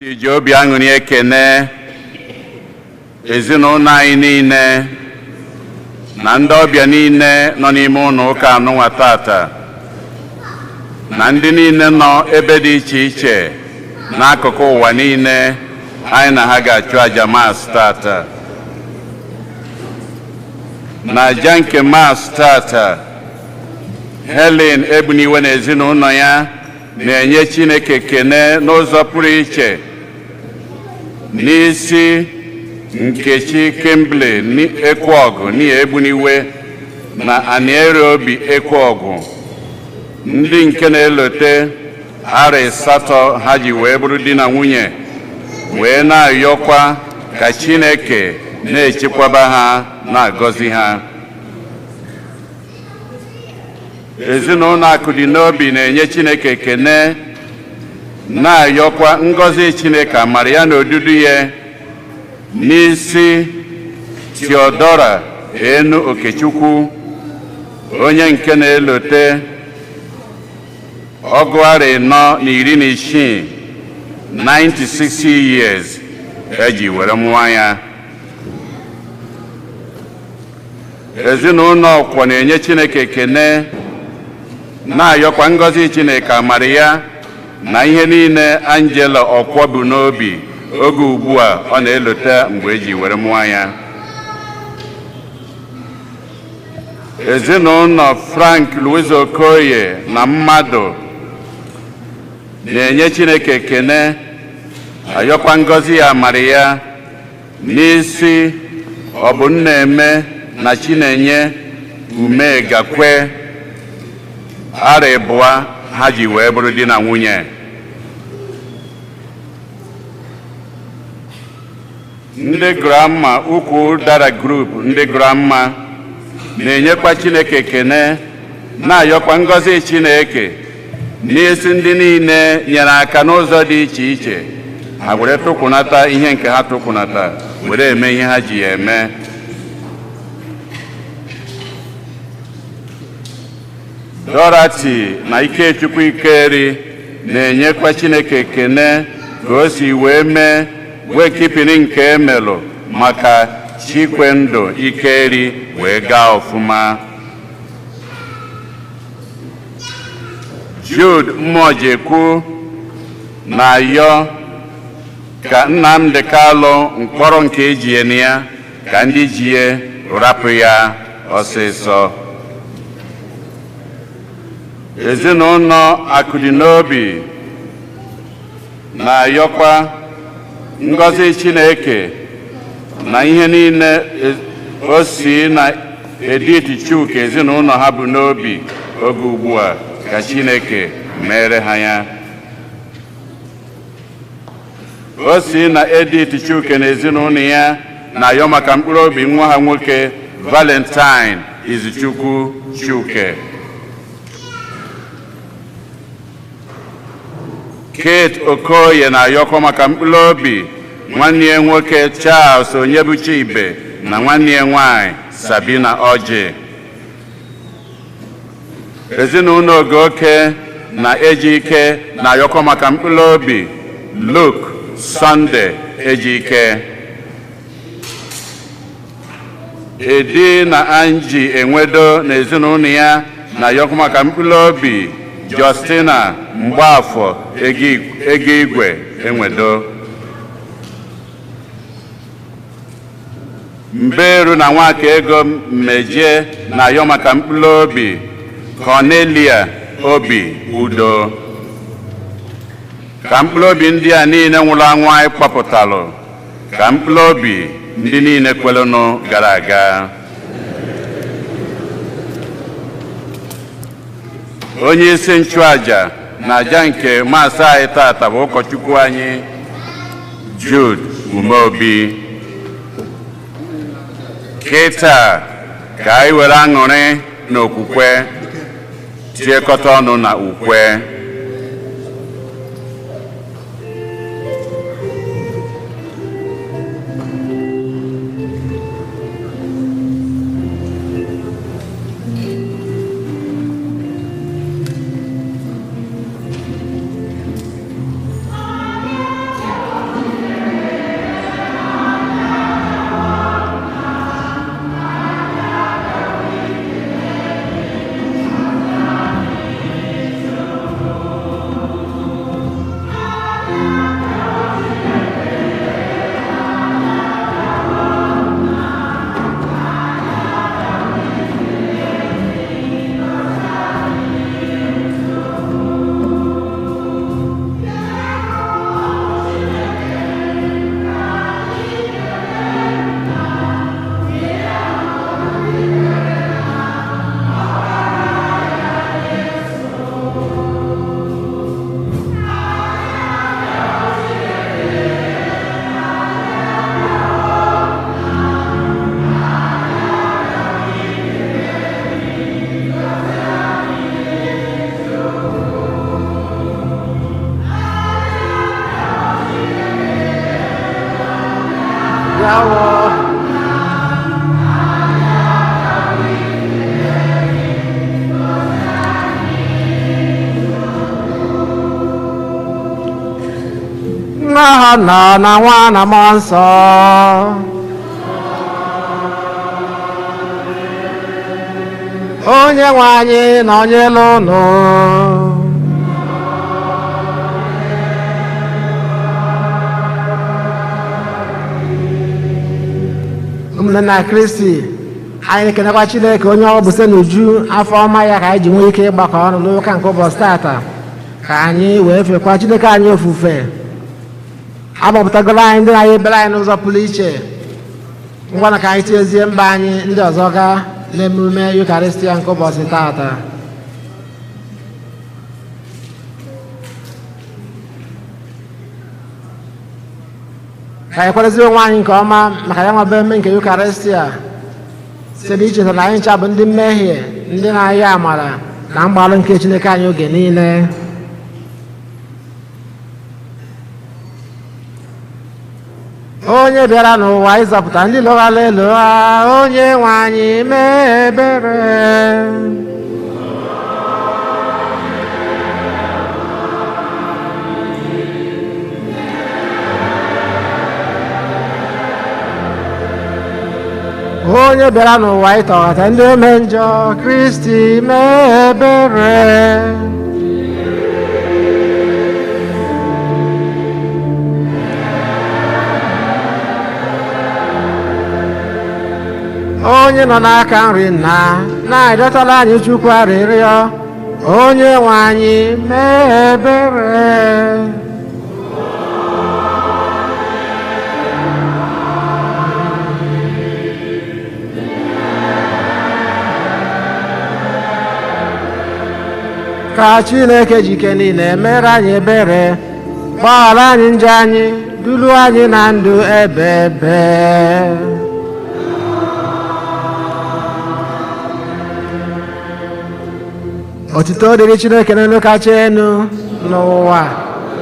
iji obi aṅụrị ekene ezinụlọ anyị niile na ndị ọbịa niile nọ n'ime ụlọ ụka anụnwa tata na ndị niile nọ ebe dị iche iche n'akụkụ ụwa niile anyị na ha ga-achụ aja maasị tata. Na aja nke maasị tata, Helen Egbuniwe na ezinụlọ ya na-enye Chineke ekene n'ụzọ pụrụ iche n'isi Nkechi Kimberly Ekweọgụ n'ihi Egbuniwe na Aniere Obi Ekweọgụ, ndị nke na-elote arọ asatọ ha ji wee bụrụ di na nwunye, wee na-ayọkwa ka Chineke na-echekwaba ha na-agọzi ha. Ezinụlọ Akụdịnobi na-enye Chineke ekene na-ayọkwa ngọzi Chineke amara ya na odudu ya n'isi Theodora Enu Okechukwu, onye nke na-elote ọgụ arọ 416 96 years eji were mụọ ya. Ezinụlọ Ọkwọ na-enye Chineke ekene na-ayọkwa ngọzi Chineke amara ya na ihe niile Angela Ọkwọ bụ n'obi oge ugbu a ọ na-elote mgbe eji were mụọ ya. Ezinụlọ Frank Louise Okoye na mmadụ na-enye Chineke ekene ayọkwa ngọzi ya amara ya n'isi Ọbụnneme na Chinenye Umegakwe arọ abụọ ha ji wee bụrụ di na nwunye. Ndị Grandma Ukwu Dara Group ndị Grandma na-enyekwa Chineke ekene na-ayọkwa ngọzi Chineke n'isi ndị niile nyere aka n'ụzọ dị iche iche ha were tụkwunata ihe nke ha tụkwunata were eme ihe ha ji ya eme. Dorothy na Ikechukwu Ikeri na-enyekwa Chineke ekene ka o si wee mee wekipini nke emelụ maka Chikwendụ Ikeri wee gaa ọfụma. Jude Mmojekwu na-ayọ ka Nnamdi Kalụ mkpọrọ nke ejie ya ka ndị jie rapụ ya ọsịsọ. Ezinụlọ Akụdịnobi na-ayọkwa ngọzi Chineke na ihe niile o si na Edith Chuka ezinụlọ ha bụ n'obi oge ugbu a ka Chineke mere ha ya. O si na Edith Chuka na ezinụlọ ya na-ayọ maka mkpụrụ obi nwa ha nwoke Valentine Izuchukwu Chuka. Kate Okoye na-ayọkwa maka mkpụrụ obi nwanne ya nwoke Charles Onyebuchibe na nwanne ya nwanyị Sabina Oji. Ezinụlọ Ogoke na Ejike na-ayọkwa maka mkpụrụ obi Luke Sunday Ejike. Edi na Angie Enwedo na ezinụlọ ya na-ayọkwa maka mkpụrụ obi Justina Mgbafọ Ego Igwe Enwedo. Mberu na Nwaka Ego Mmeje na-ayọ maka mkpụrụ obi Cornelia Obi Udo. Ka mkpụrụ obi ndị a niile nwụrụ anwụ anyị kpọpụtalụ ka mkpụrụ obi ndị niile kwelenụ gara aga. Onye isi nchụaja na aja nke maasị anyị tata bụ ụkọchukwu anyị Jude Umeobi. Kịta ka anyị were aṅụrị na okwukwe tiekọta ọnụ na ukwe. na nwa na mmụọ nsọ onye nwe anyị nọnyere unu ụmụnne na Kristi anyị na-ekenekwa Chineke onye ọ bụ site n'uju afọ ọma ya ka anyị ji nwee ike ịgbakọ ọnụ n'ụka nke ụbọchị tata ka anyị wee fekwa Chineke anyị ofufe agbapụtagoro anyị ndị na-anyị ebere anyị n'ụzọ pụrụ iche ngwa na ka anyị tiezie mba anyị ndị ọzọ gaa n'emume Yukaristia nke ụbọchị tata. Ka anyị kwerezie onwe anyị nke ọma maka ya nwebe eme nke Yukaristia site n'icheta na anyị ncha bụ ndị mmehie ndị na-ayọ amara na mgbalụ nke Chineke anyị oge niile. Onye bịara n'ụwa ịzọpụta ndị lụghara elu ha, onye nwe anyị mee ebere. Onye bịara n'ụwa ịtọghata ndị ome njọ, Kristi mee ebere. Onye nọ n'aka nri nna na-edetara anyị Chukwu arịrịọ, onye nwe anyị mee ebere. Ka Chineke jike niile mere anyị ebere, gbaghara anyị njọ anyị, duru anyị na ndụ ebe ebe. Otuto dịrị Chineke n'elu kacha elu n'ụwa,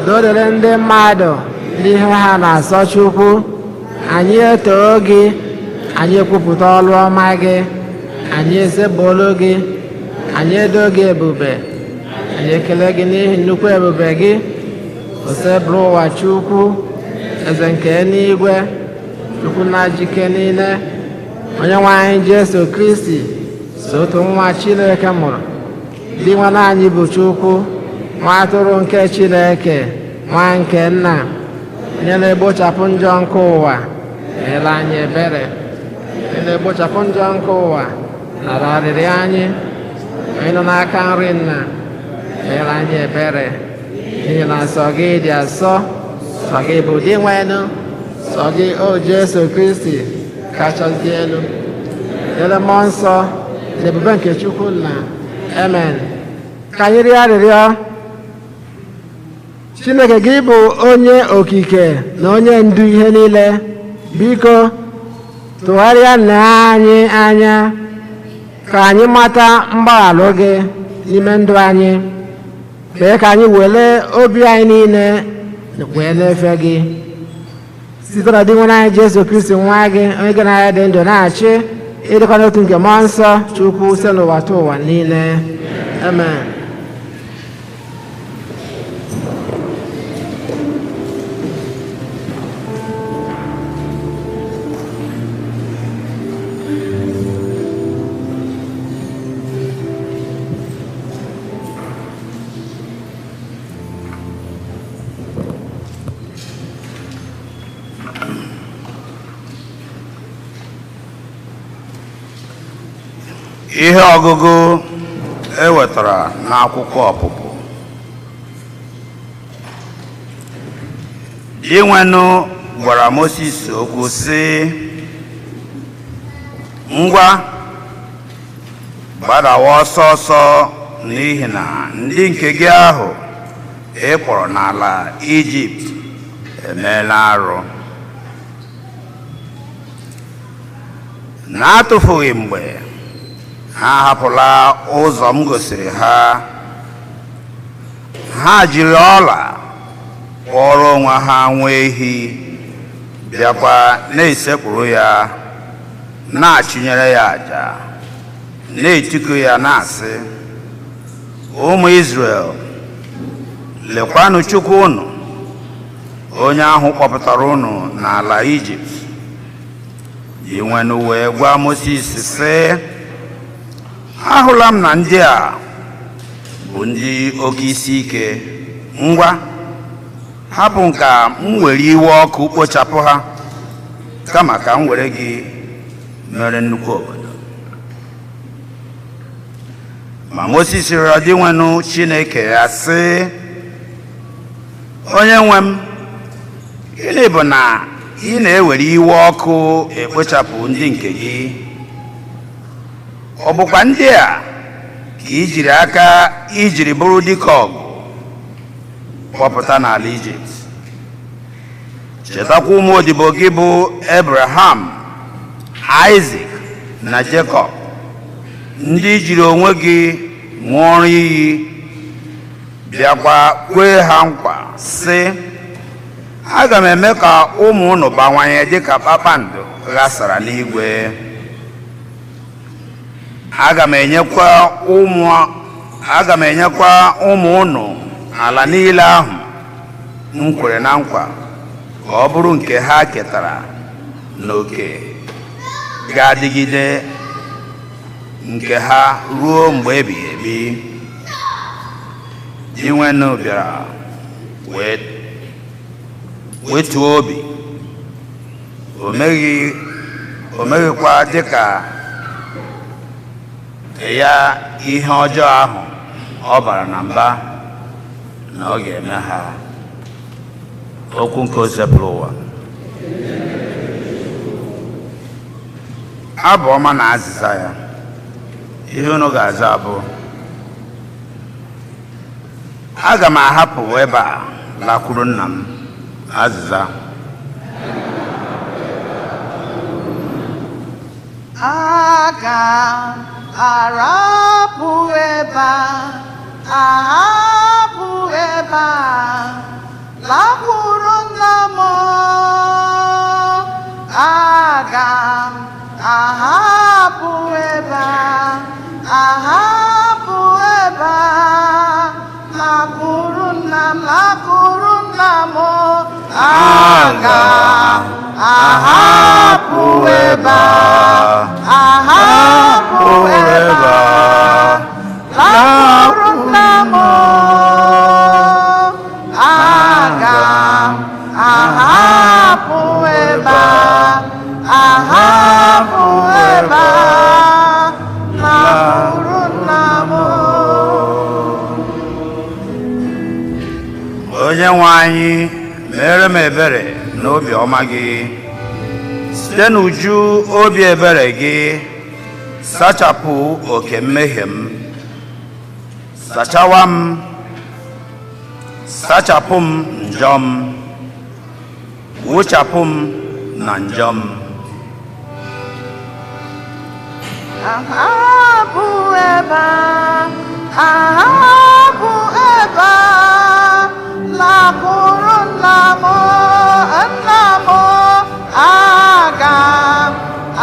udo dịrị ndị mmadụ ndị ihe ha na-asọ Chukwu. Anyị etoo gị, anyị ekwupụta ọrụ ọma gị, anyị esebolu gị, anyị edo gị ebube, anyị ekele gị n'ihi nnukwu ebube gị. Osebụrụ ụwa Chukwu, eze nke eluigwe, Chukwu na jike niile, onye nwe anyị Jesu Kristi, so otu nwa Chineke mụrụ, dị nwa anyị bụ Chukwu, nwa atụrụ nke Chineke, nwa nke nna, onye na-egbochapụ njọ nke ụwa, meere anyị ebere. Onye na-egbochapụ njọ nke ụwa, nara arịrị anyị. Onye nọ n'aka nri nna, meere anyị ebere. N'ihi na sọ gị dị asọ, sọ gị bụ dị nwenụ, sọ gị o Jesu Kristi kachasị elu. Ele mmụọ nsọ na ebube nke Chukwu nna. Amen. Ka anyị rịọ arịrịọ. Chineke gị bụ onye okike na onye ndu ihe niile, biko tụgharịa nna anyị anya ka anyị mata mgbaghalụ gị n'ime ndụ anyị. Kpee ka anyị were obi anyị niile wee na-efe gị site na dị nwe anyị Jesu Kristi nwa gị, onye gị na ya dị ndụ na-achị ịdịkwa n'otu nke mmụọ nsọ Chukwu site n'ụwa ta ụwa niile. Amen. Ihe ọgụgụ ewetara n'akwụkwọ ọpụpụ. Dinwenụ gwara Moses okwu sị, ngwa gbadawa ọsọ ọsọ, n'ihi na ndị nke gị ahụ ị kpọrọ n'ala Ijipt emeela arụ. Na-atụfughị mgbe ha hapụla ụzọ m gosiri ha, ha jiri ọla kpọrọ onwe ha nwa ehi bịakwa na-esekpụrụ ya na-achụnyere ya àjà na-etiku ya na-asị ụmụ Izrel lekwanụ Chukwu unu onye ahụ kpọpụtara unu n'ala Ijipt. Iwenụ wee gwa Mosis sị ahụla m na ndị a bụ ndị oke isi ike, ngwa hapụ nka m were iwe ọkụ kpochapụ ha kama ka m were gị mere nnukwu obodo. Ma Mosis rịọrọ dị nwenụ Chineke ya sị onye nwe m, gịnị bụ na ị na-ewere iwe ọkụ ekpochapụ ndị nke gị? Ọ bụkwa ndị a ka i jiri aka ijiri bụrụ dịka ọgụ kpọpụta n'ala Ijipt? Chetakwa ụmụ odibo gị bụ Abraham, Isaac na Jacob, ndị jiri onwe gị ṅụọrọ iyi, bịakwa kwee ha nkwa sị aga m eme ka ụmụ unu bawanye dịka kpakpando ghasara n'igwe. Aga m enyekwa ụmụ unu ala niile ahụ m kwere na nkwa ka ọ bụrụ nke ha ketara n'oke ga-adịgide nke ha ruo mgbe ebighị ebi. Iwenụ bịara wetuo obi, o meghịkwa dịka ya ihe ọjọọ ahụ ọ bara na mba na ọ ga-eme ha. Okwu nke ozepụrụ ụwa. Abụ ọma na azịza ya. Ihe unu ga-aza bụ aga m ahapụ ebe a lakwuru nna m. Azịza: aga arapụ ebe a, ahapụ ebe a lakwuru nna m. Aga ahapụ ebe a, ahapụ ebe a lakwuru nna m, lakwuru nna m. Aga ahapụ ebe a, ahapụ ebe a lakwuru nna m. Aga ahapụ ebe a, ahapụ ebe a lakwuru nna m. Onyenwe anyị mere m ebere n'obi ọma gị, site n'uju obi ebere gị sachapụ oke mmehie m. Sachawa m, sachapụ m njọ m, wụchapụ m na njọ m. Ahapụ ebe a, ahapụ ebe a lakwuru nna m, nna m. Aga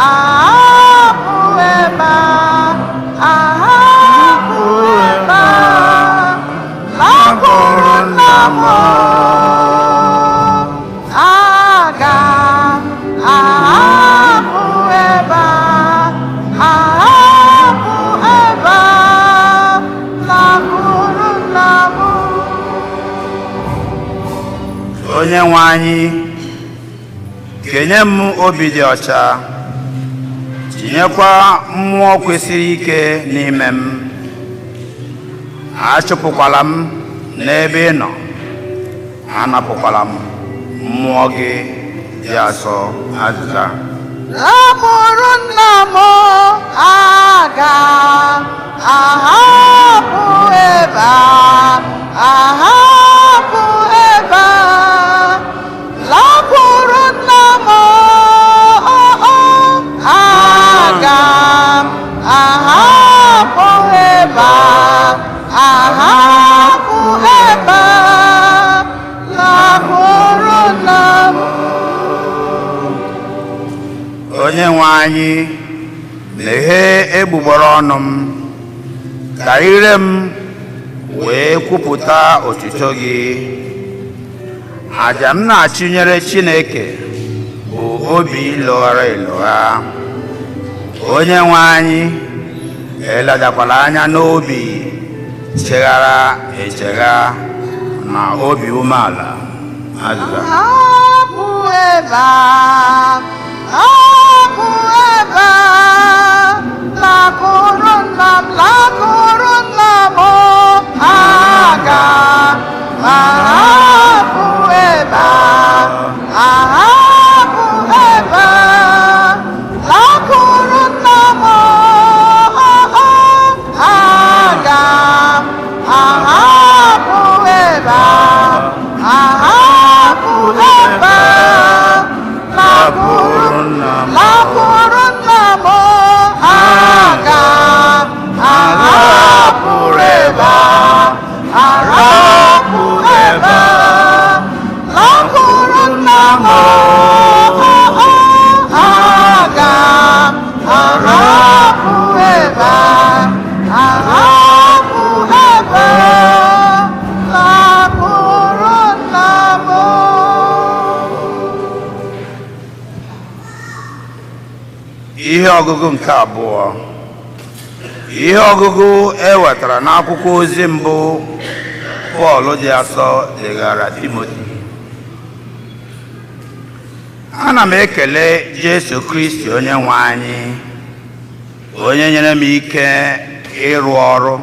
ahapụ ebe a, ahapụ ebe a lakwuru nna m. Aga ahapụ ebe a, ahapụ ebe a lakwuru nna m. Onyenwe anyị, kenye m obi dị ọcha, tinyekwa mmụọ kwesịrị ike n'ime m. Achụpụkwala m n'ebe ị nọ, anapụkwala m mmụọ gị dị asọ. Azịza: lakwuru nna m. Aga ahapụ ebe a, ahapụ ebe a lakwuru nna m. Aga ahapụ ebe a, ahapụ ebe a lakwuru nna m. onye nwe anyị meghee egbugbere ọnụ m ka ire m wee kwupụta otuto gị. Àjà m na-achụnyere Chineke bụ obi lụghara elụgha. Onye nwe anyị eladakwala anya n'obi cheghara echegha na obi umeala. Azịza. Hapụ ebe a, hapụ ebe a, lakụrụ nna m, lakụrụ nna m, aga ahapụ ebe a, ahapụ ebe a, lakụrụ nna m, aga ahapụ ebe a, ahapụ ebe a, lakụrụ nna m, aga ahapụ ebe a, ahapụ ebe a, lakụrụ nna m, aga ahapụ ebe a, ahapụ ebe a, lakụrụ nna m. Ihe ọgụgụ nke abụọ. Ihe ọgụgụ ewetara n'akwụkwọ ozi mbụ Pọl dị asọ degara Timoti. Ana m ekele Jesu Kristi onye nwe anyị, onye nyere m ike ịrụ ọrụ.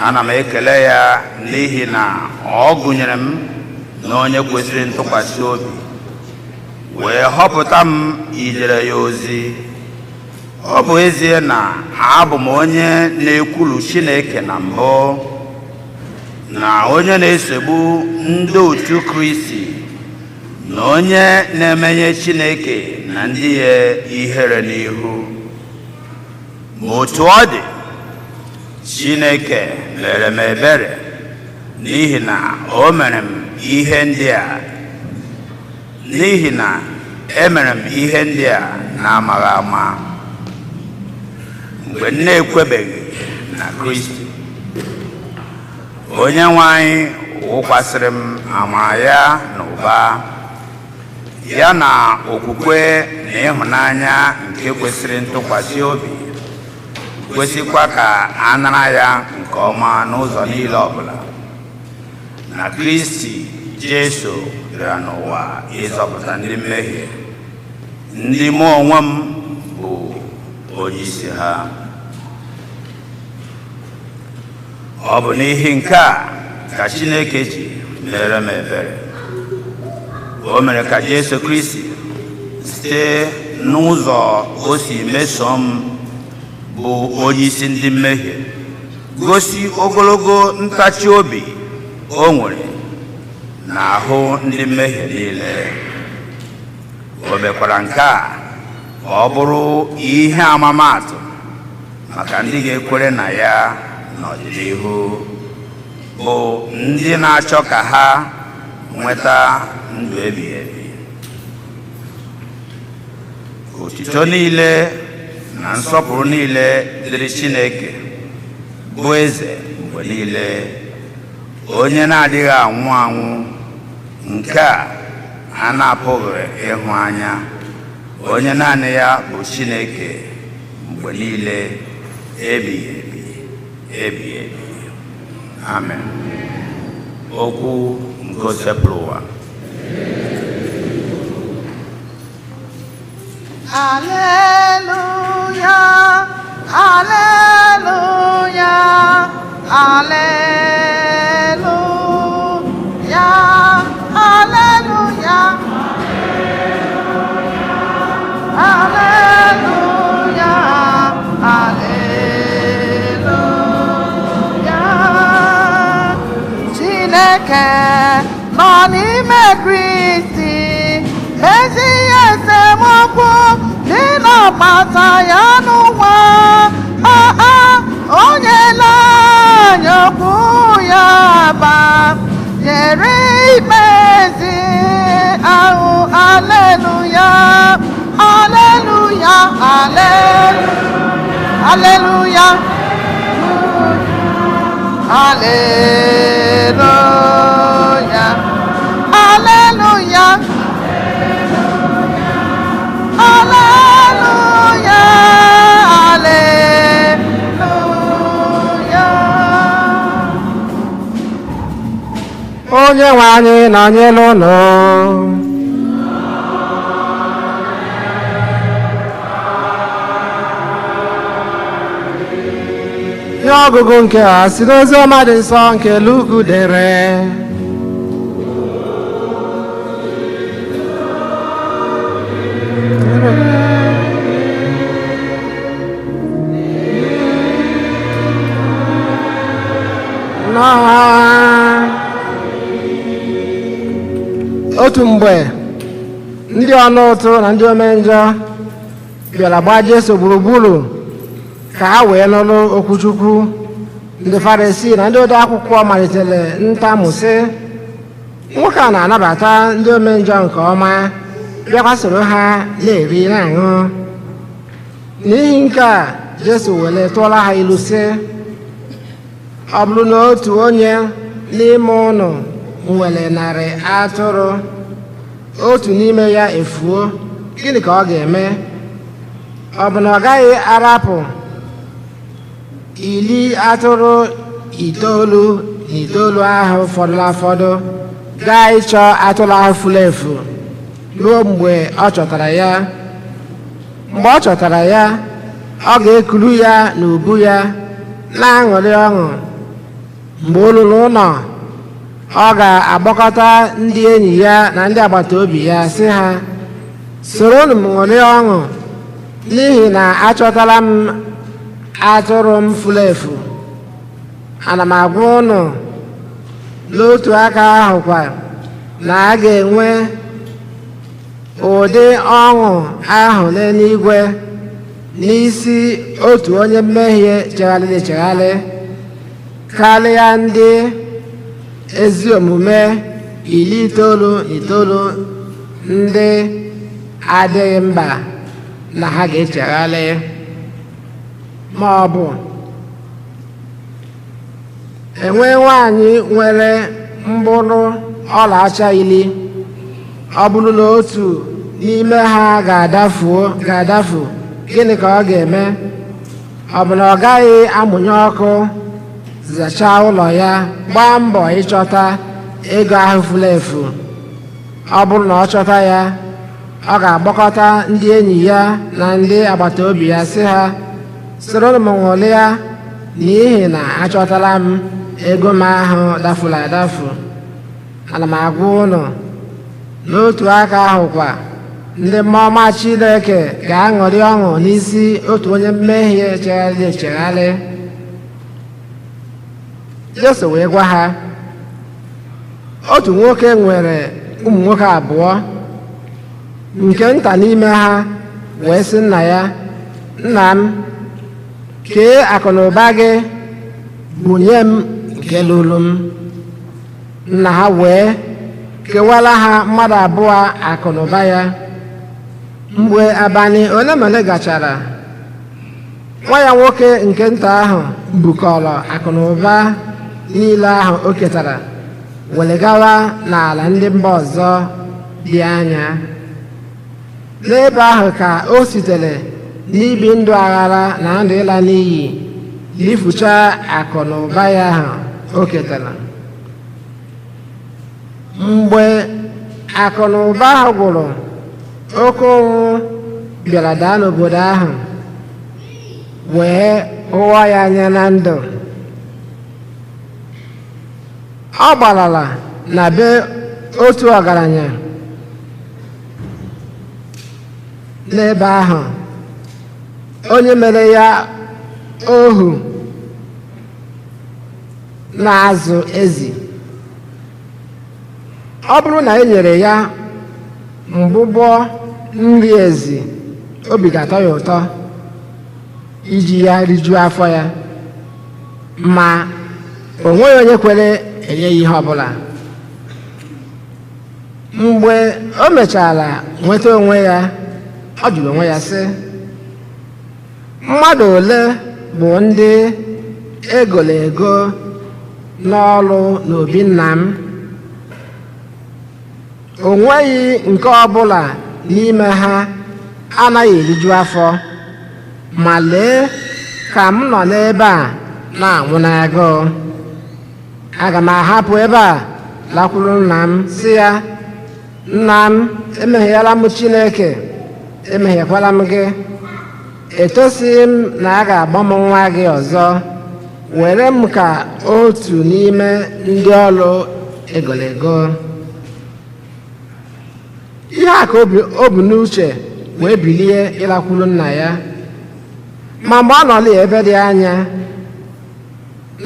Ana m ekele ya n'ihi na ọ gụnyere m na onye kwesịrị ntụkwasị obi, wee họpụta m ijere ya ozi. Ọ bụ ezie na abụ m onye na-ekwulu Chineke na mbụ, na onye na-esogbu ndị otu Kristi, na onye na-emenye Chineke na ndị ya ihere n'ihu. Ma otu ọ dị, Chineke mere m ebere n'ihi na o mere m ihe ndị a, n'ihi na emere m ihe ndị a na-amaghị ama mgbe m na-ekwebeghị na Kristi. Onye nwe anyị wụkwasịrị m amara ya na ụba, ya na okwukwe na ịhụnanya nke kwesịrị ntụkwasị obi, kwesịkwa ka a nara ya nke ọma n'ụzọ niile ọbụla. Na Kristi Jesu bịara n'ụwa ịzọpụta ndị mmehie, ndị mụ onwe m bụ onye isi ha. Ọ bụ n'ihi nke a ka Chineke ji mere m ebere. O mere ka Jesu Kristi site n'ụzọ o si meso m bụ onye isi ndị mmehie gosi ogologo ntachi obi o nwere n'ahụ ndị mmehie niile. O mekwara nke a ka ọ bụrụ ihe amamatụ maka ndị ga-ekwere na ya n'ọdịnihu, bụ ndị na-achọ ka ha nweta ndụ ebighị ebi. Otuto niile na nsọpụrụ niile dịrị Chineke, bụ eze mgbe niile, onye na-adịghị anwụ anwụ, nke a na-apụghị ịhụ anya, onye naanị ya bụ Chineke mgbe niile, ebighị ebi, ebighị ebi. Amen. Okwu nke osepụrụ ụwa. Hallelujah, hallelujah, hallelujah, hallelujah, hallelujah, hallelujah. Chineke nọ n'ime Kristi, ezi esemokwu dị n'ọgbata ya n'ụwa. Onye na-anya okwu ya ba nyere ikpe ezi ahụ. Aleluya, aleluya. Hallelujah. Hallelujah. Hallelujah. Hallelujah. Hallelujah. Onye nwe anyị nọnyere unu. Ihe ọgụgụ nke a si n'ozi ọma dị nsọ nke Luku dere. Otu mgbe ndị ọnụ ụtụ na ndị omenjọ bịara gbaa Jesu gburugburu ka ha wee nụrụ okwuchukwu. Ndị Farisii na ndị ode akwụkwọ malitere ntamu sị, nwoke a na-anabata ndị omenjọ nke ọma, bịakwa soro ha na-eri na-aṅụ. N'ihi nke a Jesu were tụọra ha ilu sị, ọ bụrụ na otu onye n'ime unu nwere 100 atụrụ, otu n'ime ya efuo, gịnị ka ọ ga-eme? Ọ bụ na ọ gaghị arapụ 99 ahụ fọdụrụ afọdụ gaa ịchọ atụrụ ahụ furu efu ruo mgbe ọ chọtara ya? Mgbe ọ chọtara ya, ọ ga-ekuru ya n'ubu ya na-aṅụrị ọṅụ. Mgbe o ruru ụlọ, ọ ga-agbakọta ndị enyi ya na ndị agbata obi ya sị ha, soronụ m ṅụrịa ọṅụ, n'ihi na achọtala m atụrụ m furu efu. Ana m agwa unu, n'otu aka ahụkwa na a ga-enwe ụdị ọṅụ ahụ n'eluigwe n'isi otu onye mmehie chegharịrị echegharị karịa ndị ezi omume 99 ndị adịghị mba na ha ga-echegharị. Ma ọ bụ enwe nwaanyị nwere mbụrụ ọlaọcha 10, ọ bụrụ na otu n'ime ha ga-adafu, gịnị ka ọ ga-eme? Ọ bụ na ọ gaghị amụnye ọkụ, zachaa ụlọ ya, gbaa mbọ ịchọta ego ahụ furu efu? Ọ bụrụ na ọ chọta ya, ọ ga-agbakọta ndị enyi ya na ndị agbata obi ya sị ha, soro m ṅụrịa, n'ihi na achọtala m ego m ahụ dafuru adafu. Ana m agwa unu, n'otu aka ahụkwa ndị mmụọ ọma Chineke ga-aṅụrị ọṅụ n'isi otu onye mmehie chegharịrị echegharị. Jesu wee gwa ha, otu nwoke nwere ụmụ nwoke 2. Nke nta n'ime ha wee sị nna ya, nna m, kee akụnụba gị, bunye m nke lụrụ m. Nna ha wee kewara ha mmadụ 2 akụnụba ya. Mgbe abalị ole ma ole gachara, nwa ya nwoke nke nta ahụ bukọrọ akụnụba niile ahụ o ketara were gawa n'ala ndị mba ọzọ dị anya. N'ebe ahụ ka o sitere n'ibi ndụ aghara na ndụ ịla n'iyi lifucha akụnụba ya ahụ o ketara. Mgbe akụnụba ahụ gwụrụ, oke ụnwụ bịara daa n'obodo ahụ wee hụwa ya anya na ndụ. Ọ gbarala na be otu ọgaranya n'ebe ahụ, onye mere ya ohu na-azụ ezi. Ọ bụrụ na e nyere ya mbụbọ nri ezi, obi ga-atọ ya ụtọ iji ya rijuo afọ ya, ma o nweghị onye kwere enye ya ihe ọbụla. Mgbe o mechara nweta onwe ya, ọ jụrụ onwe ya sị, mmadụ ole bụ ndị egolo ego n'ọrụ n'obi nna m? O nweghị nke ọbụla n'ime ha anaghị eriju afọ, ma lee ka m nọ n'ebe a na-anwụ n'agụụ. Aga m ahapụ ebe a lakwuru nna m sị ya, nna m, emehieela m Chineke, emehiekwala m gị. Etosighị m na a ga-agba m nwa gị ọzọ, were m ka otu n'ime ndị ọrụ egolego. Ihe a ka o bu n'uche wee bilie ịlakwuru nna ya. Ma mgbe ọ nọla ebe dị anya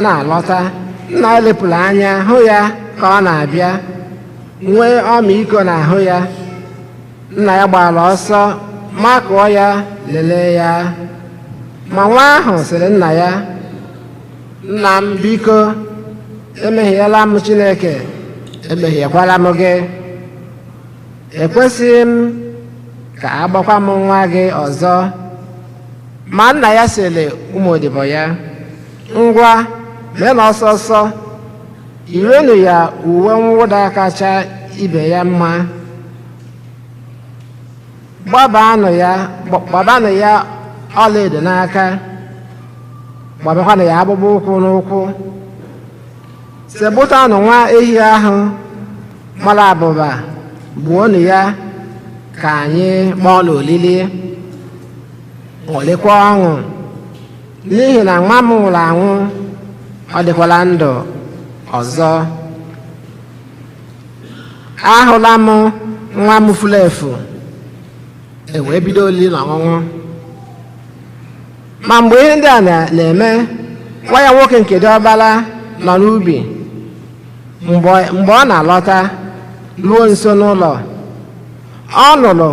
na-alọta, nna ya lepụrụ anya hụ ya ka ọ na-abịa, nwee ọmịiko n'ahụ ya. Nna ya gbara ọsọ makụọ ya, lelee ya. Ma nwa ahụ sịrị nna ya, nna m, biko, emehieela m Chineke, emehiekwala m gị. Ekwesịghị m ka agbakwa m nwa gị ọzọ. Ma nna ya sịrị ụmụodibo ya, ngwa, meenụ ọsọ ọsọ, yirenụ ya uwe mwụda kacha ibe ya mma, gbabanụ ya ọlaedo n'aka, gbabakwanụ ya akpụkpọ ụkwụ n'ụkwụ. Sebụtanụ nwa ehi ahụ mara abụba, gbuonụ ya ka anyị gbaa n'olili, olekwa ọṅụ, n'ihi na nwa m nwụrụ anwụ, ọ dịkwala ndụ ọzọ. Ahụla m nwa m furu efu. Wee bido olili na ọṅụṅụ. Ma mgbe ihe ndị a na-eme, nwa ya nwoke nke diọkpara nọ n'ubi. Mgbe ọ na-alọta ruo nso n'ụlọ, ọ nụrụ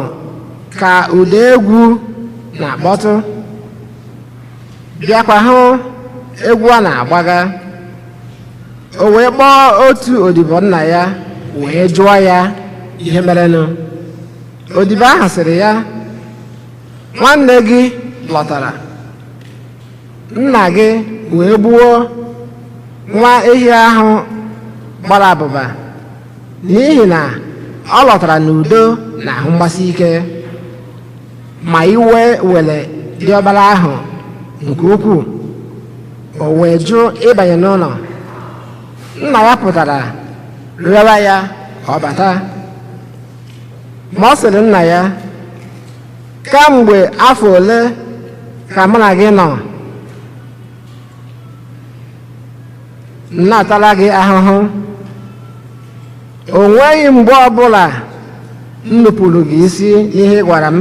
ka ụda egwu na-akpọtụ, bịakwa hụ egwu a na-agbaga. O wee kpọọ otu odibo nna ya wee jụọ ya ihe merenụ. Odibo ahụ sịrị ya, nwanne gị lọtara, nna gị wee gbuo nwa ehi ahụ gbara abụba, n'ihi na ọ lọtara n'udo na ahụ mgbasi ike. Ma iwe were diọkpara ahụ nke ukwuu. O wee jụ ịbanye n'ụlọ. Nna ya pụtara rịọwa ya ka ọ bata. Ma ọ sịrị nna ya, kamgbe afọ ole ka mụ na gị nọ na-atala gị ahụhụ? O nweghị mgbe ọbụla m nupụrụ gị isi n'ihe ị gwara m,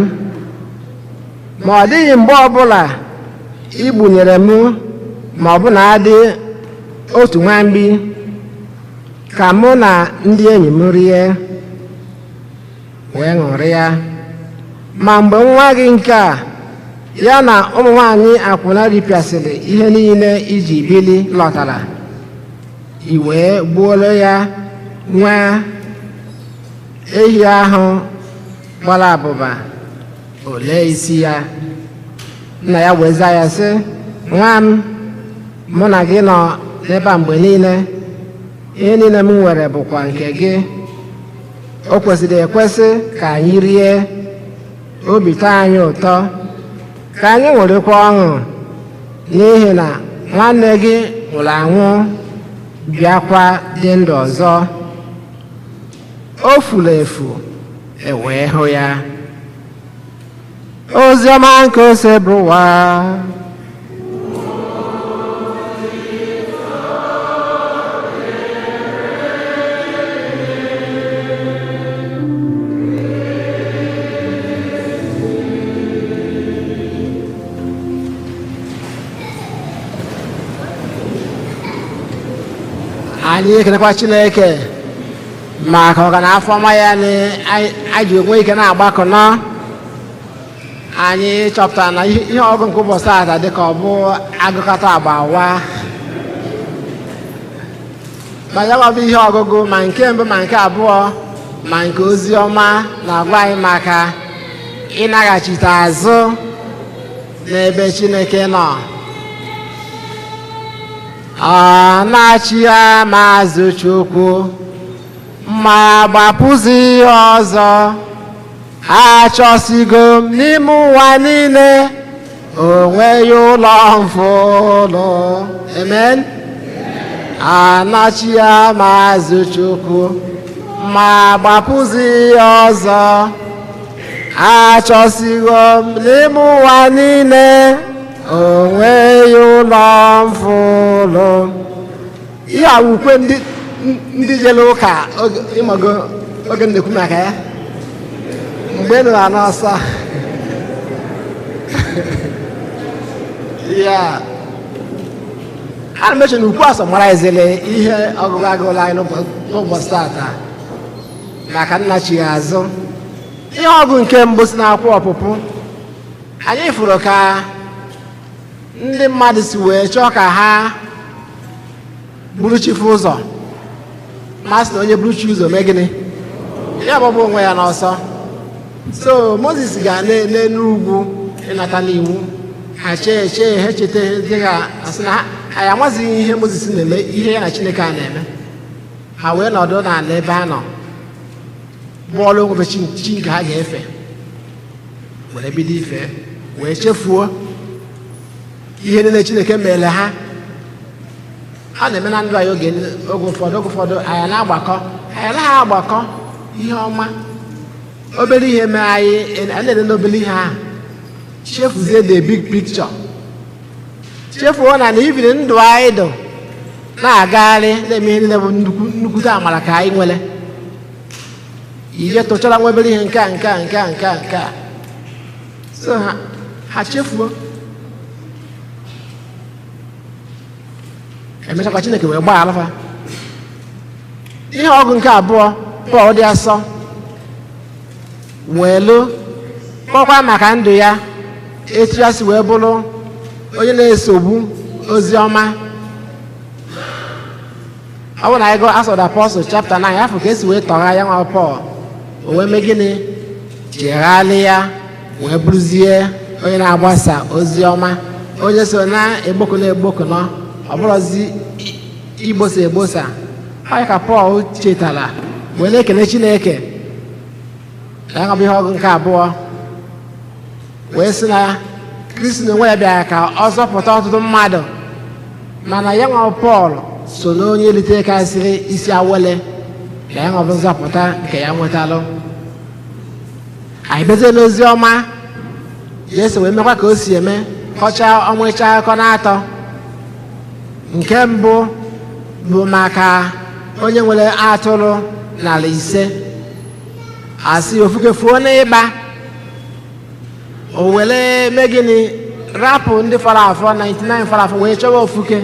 ma ọ dịghị mgbe ọbụla ị gbunyere m ma ọ bụ na adị otu nwamgbi ka mụ na ndị enyi m rie wee ṅụrịa. Ma mgbe nwa gị nke a ya na ụmụ nwanyị akwụna ripịasịrị ihe niile iji bili lọtara, i wee gbuoro ya nwa ehi ahụ gbara abụba, olee isi ya? Nna ya wee zaa ya sị, nwa m, mụ na gị nọ n'ebe a mgbe niile, ihe niile m nwere bụkwa nke gị. O kwesịrị ekwesị ka anyị rie, obi tọọ anyị ụtọ, ka anyị ṅụrịkwa ọṅụ, n'ihi na nwanne gị nwụrụ anwụ, bịakwa dị ndụ ọzọ. O furu efu, wee hụ ya. Oziọma nke ose bụ ụwa. Anyị ekelekwa Chineke maka ọganafọ ọma ya na anyị ji onwe ike na-agbakọ nọ. Anyị chọpụtara na ihe ọgụ nke ụbọchị taata dịka ọ bụ agụkọta agbawa, ma ya bụ ihe ọgụgụ ma nke mbụ ma nke abụọ ma nke ozi ọma na-agwa anyị maka ịnaghachite azụ n'ebe Chineke nọ. Ọ na-achị amazụ Chukwu ma gbapụzi ọzọ. Achọsigo m n'ime ụwa niile onweghị ụlọ mfụlụ. Amen. Anachi amazụ Chukwu ma gbapụzi ọzọ. Achọsigo m n'ime ụwa niile onweghị ụlọ mfụlụ. Ihe a ukwe ndị jere ụka ịmago oge nnekwu maka ya mgbe nọ n'ọsọ ya a na-emeche na ukwu asọ mara ezele ihe ọgụgụ agụla anyị n'ụbọchị tata maka nnachi azụ. Ihe ọgụ nke mbụ si n'akwụkwọ ọpụpụ anyị fụrụ ka ndị mmadụ si wee chọọ ka ha buru chifu ụzọ masị na onye buru chi ụzọ mee gịnị ya gbagbu onwe ya n'ọsọ. So Moses ga n'elu ugwu ịnatala iwu ha chee ha cheta dịka asị na ha amazighị ihe Moses na-eme ihe ya na Chineke a na-eme. Ha wee nọdụ n'ala ebe ha nọ bụọlụ onwe chi nke ha ga-efe wee bido ife wee chefuo ihe niile Chineke mere ha. Ha na-eme na ndụ anyị oge ụfọdụ anyị na-agbakọ anyị naghị agbakọ ihe ọma obere ihe mee anyị na-ele n'obere ihe ahụ chefuzie the big picture. Chefuo na ibiri ndụ anyị dụ na-agagharị na-eme ihe niile bụ nnukwute amara ka anyị nwere. Ije tụchara nwa obere ihe nke a so ha chefuo. Emechakwa Chineke wee gbaa alfa. Ihe ọgụ nke abụọ Pọl dị asọ welu kpọkwa maka ndụ ya etu ya si wee bụrụ onye na-esogbu ozi ọma. Ọ bụ na anyị gụọ Acts of the Apostles chapter 9 afọ ka esi wee tọgha ya nwa Pọl o wee mee gịnị chegharịa wee bụrụzie onye na-agbasa ozi ọma, onye so na-egbokọ nọ ọ bụrụzi igbosa. Ọ ka Pọl chetara wee na-ekele Chineke ka ya bụ ihe ọgụ nke abụọ wee sị na Kristi na onwe ya bịara ka ọ zọpụta ọtụtụ mmadụ mana ya nwa Pọl so na onye litere karịsịrị isi awele ka ya nwabụ nzọpụta nke ya nwetalụ. Anyị bezie n'ozi ọma ya eso wee mekwa ka o si eme kọchaa ọmụcha akọ n'atọ. Nke mbụ bụ maka onye nwere atụrụ 500 asị ofuke fuo n'ịgba o were mee gịnị rapụ ndị fọrọ afọ 99 fọrọ afọ wee chọwa ofuke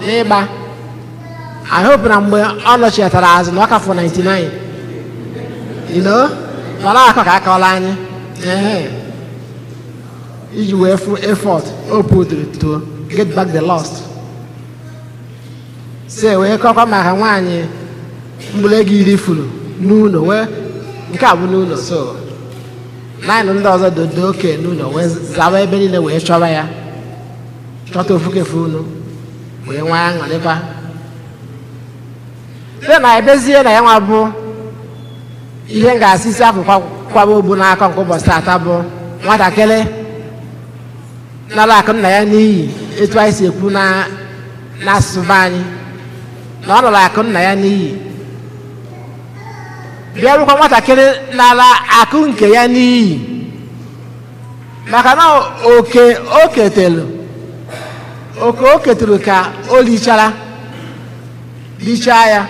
n'ịgba. I hope na mgbe ọ nọchiatara azụ na ọ ka fọ 99 nọrọ akọ ka akọla anyị iji wee fụ effort o puturu to get back the lost. Se wee kọkwa maka nwaanyị mgbụrụ ego 10 furu n'ụlọ wee nke a bụ n'ụlọ so naanị ndị ọzọ dodo oke n'ụlọ wee zawa ebe niile wee chọba ya chọta ofukefu unu wee nwa ya ṅụrịkwa. Site na ebezie na ya nwa bụ ihe ga-asị isi afọ kwaba ogbu n'aka nke ụbọchị tata bụ nwatakịrị nara akụ nna ya n'iyi etu anyị si ekwu n'asụsụ be anyị na ọ nọrọ akụ nna ya n'iyi bịarukwa nwatakịrị nara akụ nke ya n'iyi maka na oke o keturu ka o lichaa ya.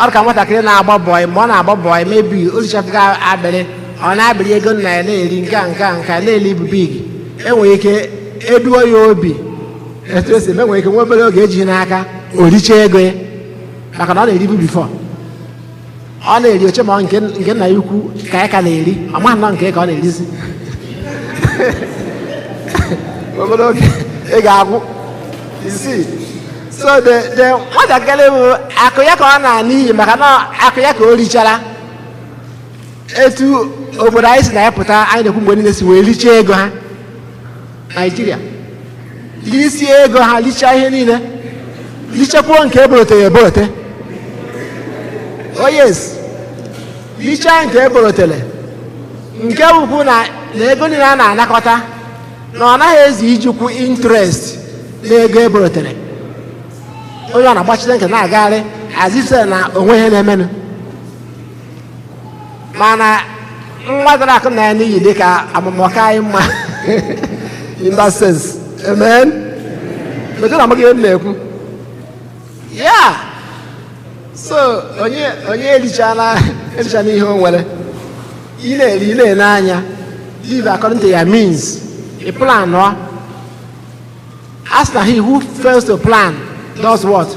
Ọ ka nwatakịrị na-agba bọị ma ọ na-agba bọị mebi o lichafụga abịrị ọ na-abịrị ego nna ya na-eri nka na-eli ibubo igi enwere ike eduo ya obi etu esi enwere ike nwe obere oge ejighị n'aka o richaa ego ya maka na ọ na-eribu bifọ ọ na-eri oche ma nke nna ya ukwu ka ya ka na-eri ọ maghị nọ nke ka ọ na-erizi obere oge ị ga-agwụ isi so the nwatakịrị bụ akụ ya ka ọ na-ana iyi maka na akụ ya ka o richara etu obodo anyị si na ya pụta anyị na-ekwu mgbe niile si wee richaa ego ha Nigeria lisi ego ha lichaa ihe niile lichakwuo nke eborotere eborote oh yes lichaa nke eborotere nke ukwu na ego niile a na-anakọta na ọ naghị ezi ijikwu interest n'ego eborotere onye ọ na-agbachite nke na-agagharị azise na onwe ihe na-emenụ mana nwa dara akụ na ya n'iyi dị ka amụmọka anyị mma in that sense amen metụ na amaghị ihe m na-ekwu ya so onye elichana ihe o nwere ị na-ele anya live according to your means a plan no as na he who fails to plan does what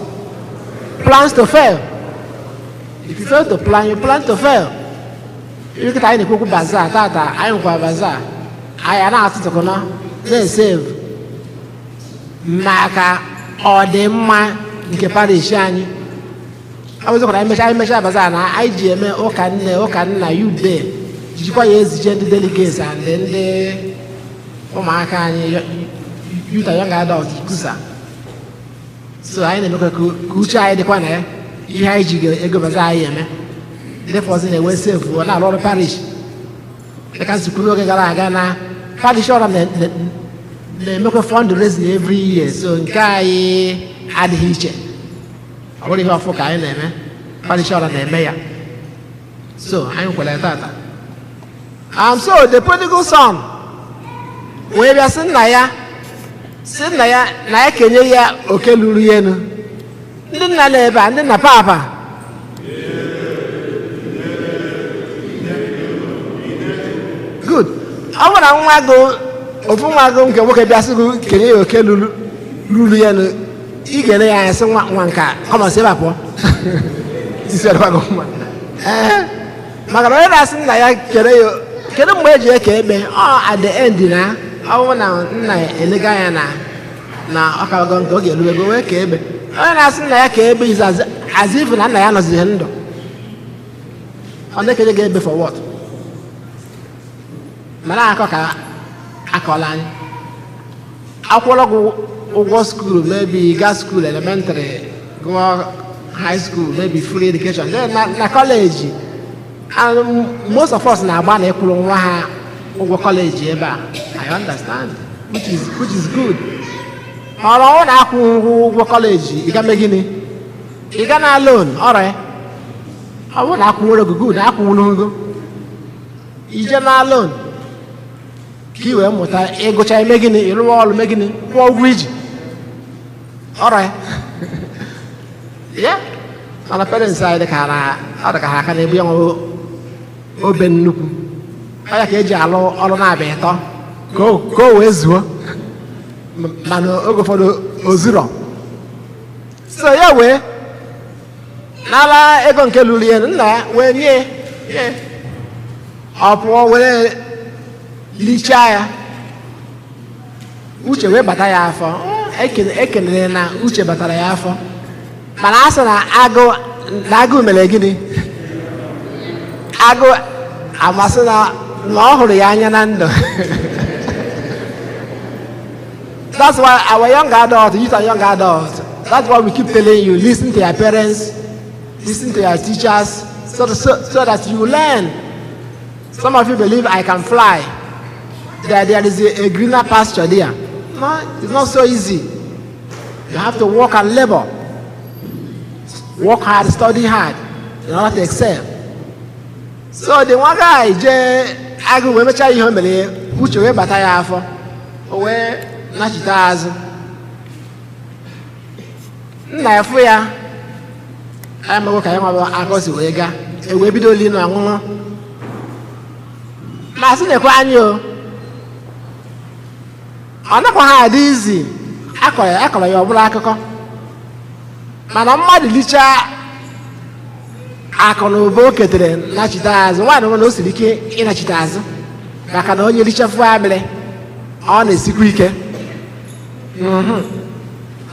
plans to fail if you fail to plan you plan to fail ịkịta anyị na-ekwekwu baza tata anyị nkwa baza anyị na-atụtụkụ na-esave maka ọdịmma nke parish anyị awụzịkwara anyị mechaa baza na anyị ji eme ụka nna youth day jikwa ya ezije ndị delegates and ndị ụmụaka anyị youth and young adults kusa so anyị na-emekwa ka uche anyị dịkwa na ya ihe anyị ji ego baza anyị eme ndị fọzi na-enwe sefu ọ na-arụ ọrụ parish dịka nsikwuru oge gara aga na parish ọra na-emekwa fundraising every year so nke anyị adịghị iche ọ bụrụ ihe ọfụ ka anyị na-eme parish ọra na-eme ya so anyị kwere tata so the prodigal son wee bịa sị nna ya na ya kenye ya oke luru ya enu ndị nna na-ebe a ndị nna papa good ọ bụrụ na nwa gị ofu nwa gị nke nwoke bịa sị gị kenye ya oke luru ya enu ị ga-ene ya anya sị nwa nka kọmọsị ebe a pụọ isi ọdịkwa gị mma maka na onye na-asị nna ya kedu mgbe eji eke ekpe at the end na ọ bụrụ na nna ya elega anya na ọkago nke oge eluego wee ka egbe onye na-asị nna ya ka egbe is as if na nna ya nọzighị ndụ ọ na-ekenye ga egbe for what mana akọ ka akọla anyị akwụkwọrọ gị ụgwọ skuul maybe gas school elementary gụọ high school maybe free education na kọleji and most of us na-agba na ịkwụrụ nwa ha ụgwọ kọleji ebe a I understand which is good ọrụ na-akwụ ụgwọ kọleji ị ga-eme gịnị ị ga na loan ọrịa ọ bụrụ na akwụnwere gị good akwụnwere gị ije na loan ka ị wee mụta ịgụcha ime gịnị ịrụwa ọrụ mee gịnị kwụọ ụgwọ iji ọrịa ya mana parents anyị dị ka ha aka na-ebu ya nwe obe nnukwu ọya ka eji alụ ọrụ na-abịa ịtọ ka o wee zuo mana oge ụfọdụ ozuro so ya wee n'ala ego nke lụrụ ya nna ya wee nye ọ pụọ were lichaa ya uche wee bata ya afọ ekenere na uche batara ya afọ mana a sị na agụụ mere gịnị agụụ amasị na ọ hụrụ ya anya na ndụ that's why our young adults, youth and young adults, that's why we keep telling you, listen to your parents, listen to your teachers, so that you learn. Some of you believe I can fly, that there is a greener pasture there. No, it's not so easy. You have to work and labor. Work hard, study hard, in order to excel. So the one guy, I go with my child, which way but I have away. Nachita azụ nna ya fụ ya anyị megụ ka ya nwa aka si wee gaa ewee bido oli na ọṅụṅụ ma sị na-ekwe anyị ọ nakwa ha adị izi akọrọ ya ọbụla akụkọ mana mmadụ lichaa akụ na ụba o ketere nachita azụ nwaanyị nwe na o siri ike ịnachite azụ maka na onye lichafu amịrị ọ na-esikwa ike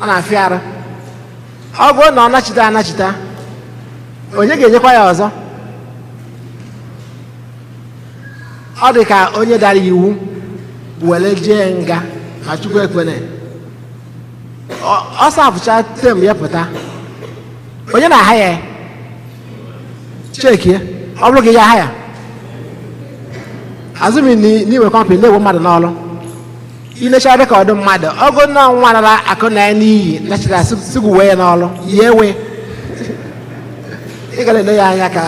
ọ na-afịa arụ ọ bụrụ na ọ nachita onye ga-enyekwa ya ọzọ ọ dị ka onye dara iwu were jee nga ma Chukwu ekwene ọsọ afụcha tem ya pụta onye na-aha ya cheki ọ bụrụ gị ya aha ya azụmi n'iwe kọmpanị na-ewe mmadụ n'ọrụ ilecha rekọdụ mmadụ ọgụ nọ nwa nara akụ na ya n'iyi nachara sigwu wee ya n'ọrụ ya ewe ị gara ele ya anya ka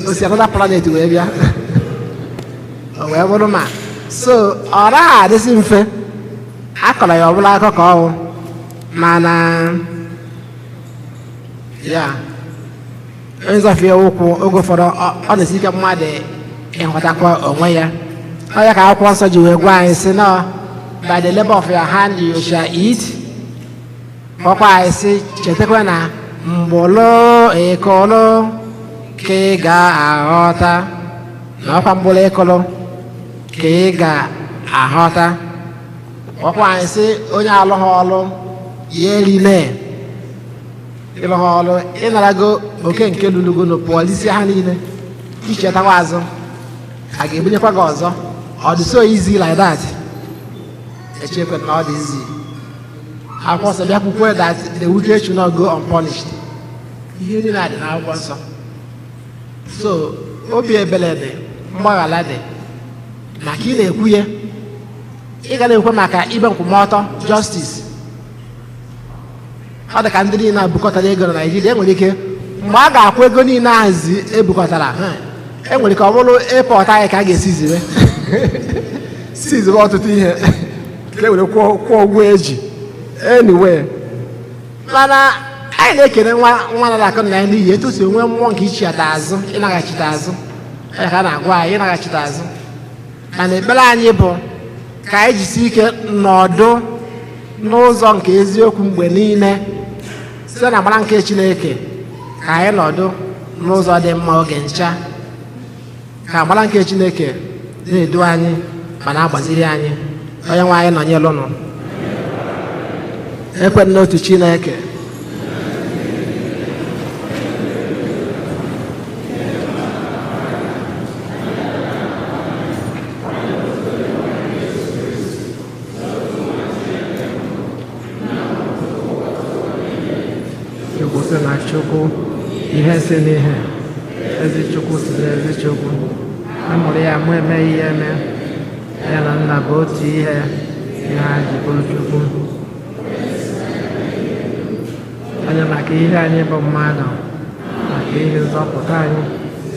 osi another planet wee bịa o wee bụrụ ma so ọ naghị adịsị mfe akọrọ ya ọbụla akụkọ ọhụụ mana ya onye nzọfie ụkwụ oge ụfọdụ ọ na-esi ike mmadụ ịghọtakwa onwe ya ọ ya ka akwụkwọ nsọ ji wee gwa anyị sị nọ by the labor of your hand you shall eat ọkwa anyị sị chetakwa na mgbụlụ ịkụlụ ka ị ga-aghọta na ọkwa mgbụlụ ịkụlụ ka ị ga-aghọta ọkwa anyị sị onye alụghị ọlụ ya erile ịlụghị ọlụ ịnarago oke nke lulugo na pụọ isi ha niile ichetakwa azụ a ga-ebunyekwa gị ọzọ ọ dị so easy like that echekwa na ọ dị easy akwụkwọ nsọ bịa kwukwe that the wicked should not go unpunished ihe niile a dị n'akwụkwọ nsọ so obi ebele dị mgbaghara dị maka ị na-ekwu ya ị ga na-ekwe maka ibe nkwụmọtọ justice ọ dị ka ndị niile abukọtara ego na Naịjirịa enwere ike mgbe a ga-akwụ ego niile ahụ ebukọtara enwere ike ọ bụrụ airport anyị ka a ga-esiziwe siziwe ọtụtụ ihe ka e were kwụọ ụgwọ eji anyway mana anyị na-ekele nwa nara akụ na ya n'ihi etu si onwe mmụọ nke ichiata azụ ịnaghachite azụ ya ka a na-agwa anyị ịnaghachite azụ mana ekpere anyị bụ ka anyị jisi ike nọdụ n'ụzọ nke eziokwu mgbe niile site na agbara nke Chineke ka anyị nọdụ n'ụzọ dị mma oge ncha ka agbara nke Chineke na-edu anyị ma na-agbaziri anyị onye nwe anyị nọnyere ụnụ ekwe n'otu Chineke Chukwu si na Chukwu ihe si n'ihe ezi Chukwu si n'ezi Chukwu amụrụ ya mụ eme ihe eme ya na nna bụ otu ihe ha ji bụrụ Chukwu onye maka ihe anyị bụ mmadụ maka ihe nzọpụta anyị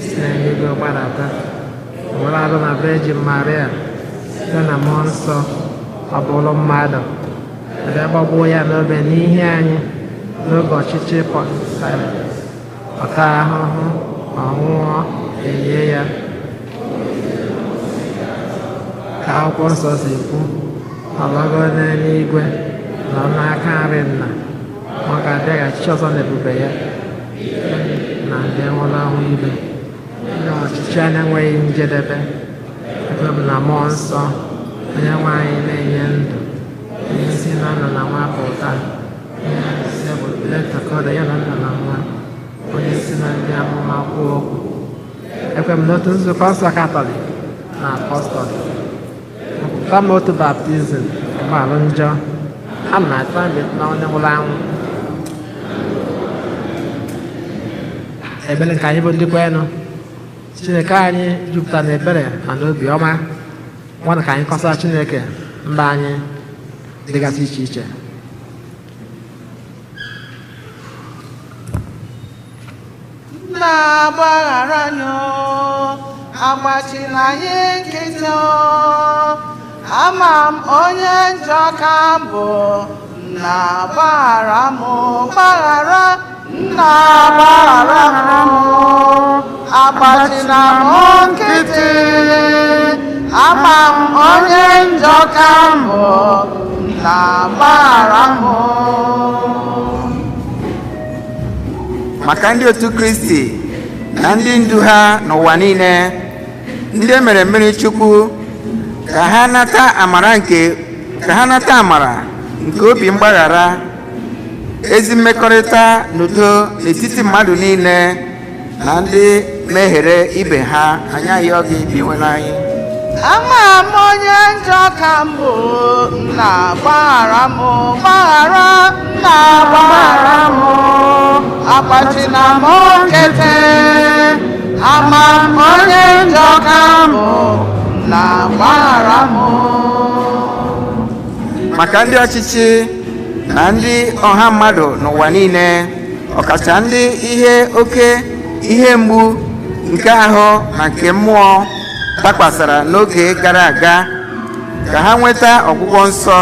si n'eluigwe gbadata nwere arụ na Virgin Maria site na mmụọ nsọ ọ bụrụ mmadụ bịa gbagbuo ya n'obe n'ihe anyị n'oge ọchịchị ọta ahụhụ ọnwụọ elie ya ka akwụkwọ nsọ si kwu ọgbago n'eluigwe nọ n'aka nri nna ọ ga-abịaghachi ọzọ n'ebube ya na ndị nwụrụ anwụ ibe ndị ọchịchị anya enweghị njedebe ebe bụ na mmụọ nsọ onye nwe anyị na-enye ndụ onye si na nna na nwa pụta letakọda ya na nna na nwa onye si na ndị amụma kwuo okwu ekwe m n'otu nzukọ nsọ Katọlik na apọstọlik mpụta m otu baptizim gbalụ njọ a m na-atụ mbe na onye nwụrụ anwụ ebere nke anyị bụ ndị kwenụ Chineke anyị jupụtara na ebere ma na obi ọma nwana ka anyị kọsara Chineke mba anyị dịgasị iche iche na-agbaghara anyị agbachila anyị nkịtị ama m onye njọ ka mbụ na-agbaghara m gbaghara na-agbaghara m agbachila m nkịtị ama m onye njọ ka mbụ na-agbaghara m. maka ndị otu Kristi na ndị ndu ha n'ụwa niile ndị e mere mmiri Chukwu ka ha nata amara nke obi mgbaghara ezi mmekọrịta n'udo n'etiti mmadụ niile na ndị mehiere ibe ha anyị ayọ gị biwe n'anyị ama m onye njọ ka m bụ, nna gbaghara m, gbaghara, nna gbaghara m, agbachina m nkịtị. Ama m onye njọ ka m bụ, nna gbaghara m. maka ndị ọchịchị na ndị ọha mmadụ n'ụwa niile, ọkacha ndị ihe mgbu nke ahụ na nke mmụọ dakwasara n'oge gara aga, ka ha nweta ọgwụgwọ nsọ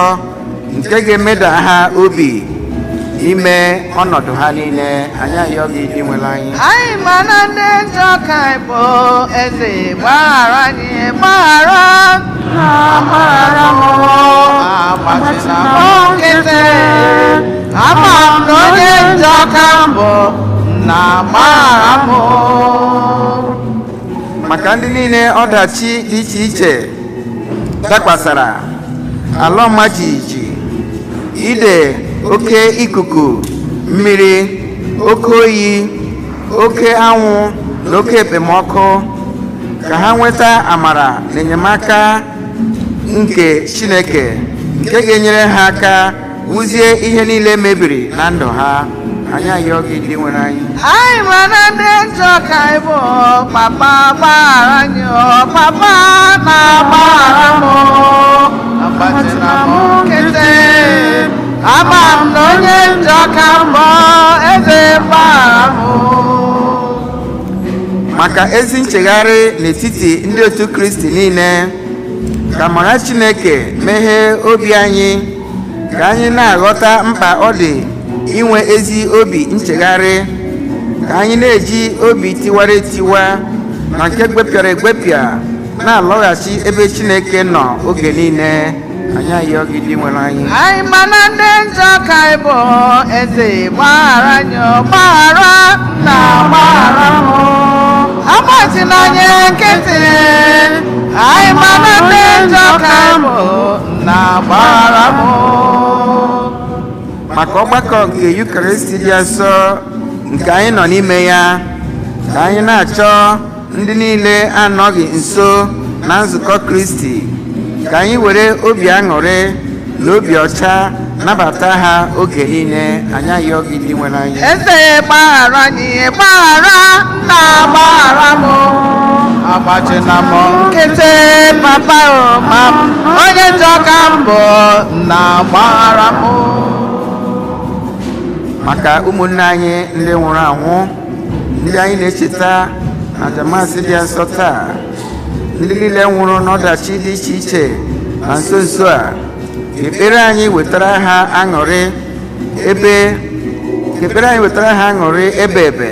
nke ga-emeda ha obi n'ime ọnọdụ ha niile. Anyị ayọ gị dị nwere anyị. Anyị ma na ndị njọ ka anyị bụ, eze gbaghara anyị, gbaghara, gbaghara m, agbachina m nkịtị. Ama m na onye njọ ka m bụ, nna gbaghara m. maka ndị niile ọdachi dị iche iche dakwasara, ala ọma jijiji, ide oke ikuku mmiri, oke oyi, oke anwụ na oke ekpemọkụ, ka ha nweta amara na enyemaka nke Chineke, nke ga-enyere ha aka wuzie ihe niile mebiri na ndụ ha. Anyị ayọ gị ndị nwere anyị. Anyị ma na ndị njọ ka anyị bụ, papa gbaghara anyị, papa na-agbaghara m, agbachina m nkịtị. Ama m na onye njọ ka m bụ, eze gbaghara m. maka ezi nchegharị n'etiti ndị otu Kristi niile, ka amara Chineke meghee obi anyị, ka anyị na-aghọta mkpa ọ dị inwe ezi obi nchegharị, ka anyị na-eji obi tiwara etiwa na nke gbepịara egbepịa na-alọghachi ebe Chineke nọ oge niile. Anyị ayọ gị dị nwere anyị. Anyị ma na ndị njọ ka anyị bụ, eze gbaghara anyị, gbaghara, na gbaghara m, agbachina anyị nkịtị. Anyị ma na ndị njọ ka anyị bụ, na gbaghara m. maka ọgbakọ nke Yukarịsti dị nsọ nke anyị nọ n'ime ya, ka anyị na-achọ ndị niile anọghị nso na nzukọ Kristi, ka anyị were obi aṅụrị na obi ọcha nabata ha oge niile. Anyị ayọ gị ndị nwere anyị. Eze gbaghara anyị, gbaghara, nna gbaghara m, agbachina m nkịtị. Papa ma m onye njọ ka m bụ, nna gbaghara m. maka ụmụnne anyị ndị nwụrụ anwụ, ndị anyị na-echeta na Jamasị dị nsọ taa, ndị niile nwụrụ n'ọdachi dị iche iche na nso nso a, ekpere anyị wetara ha aṅụrị ebe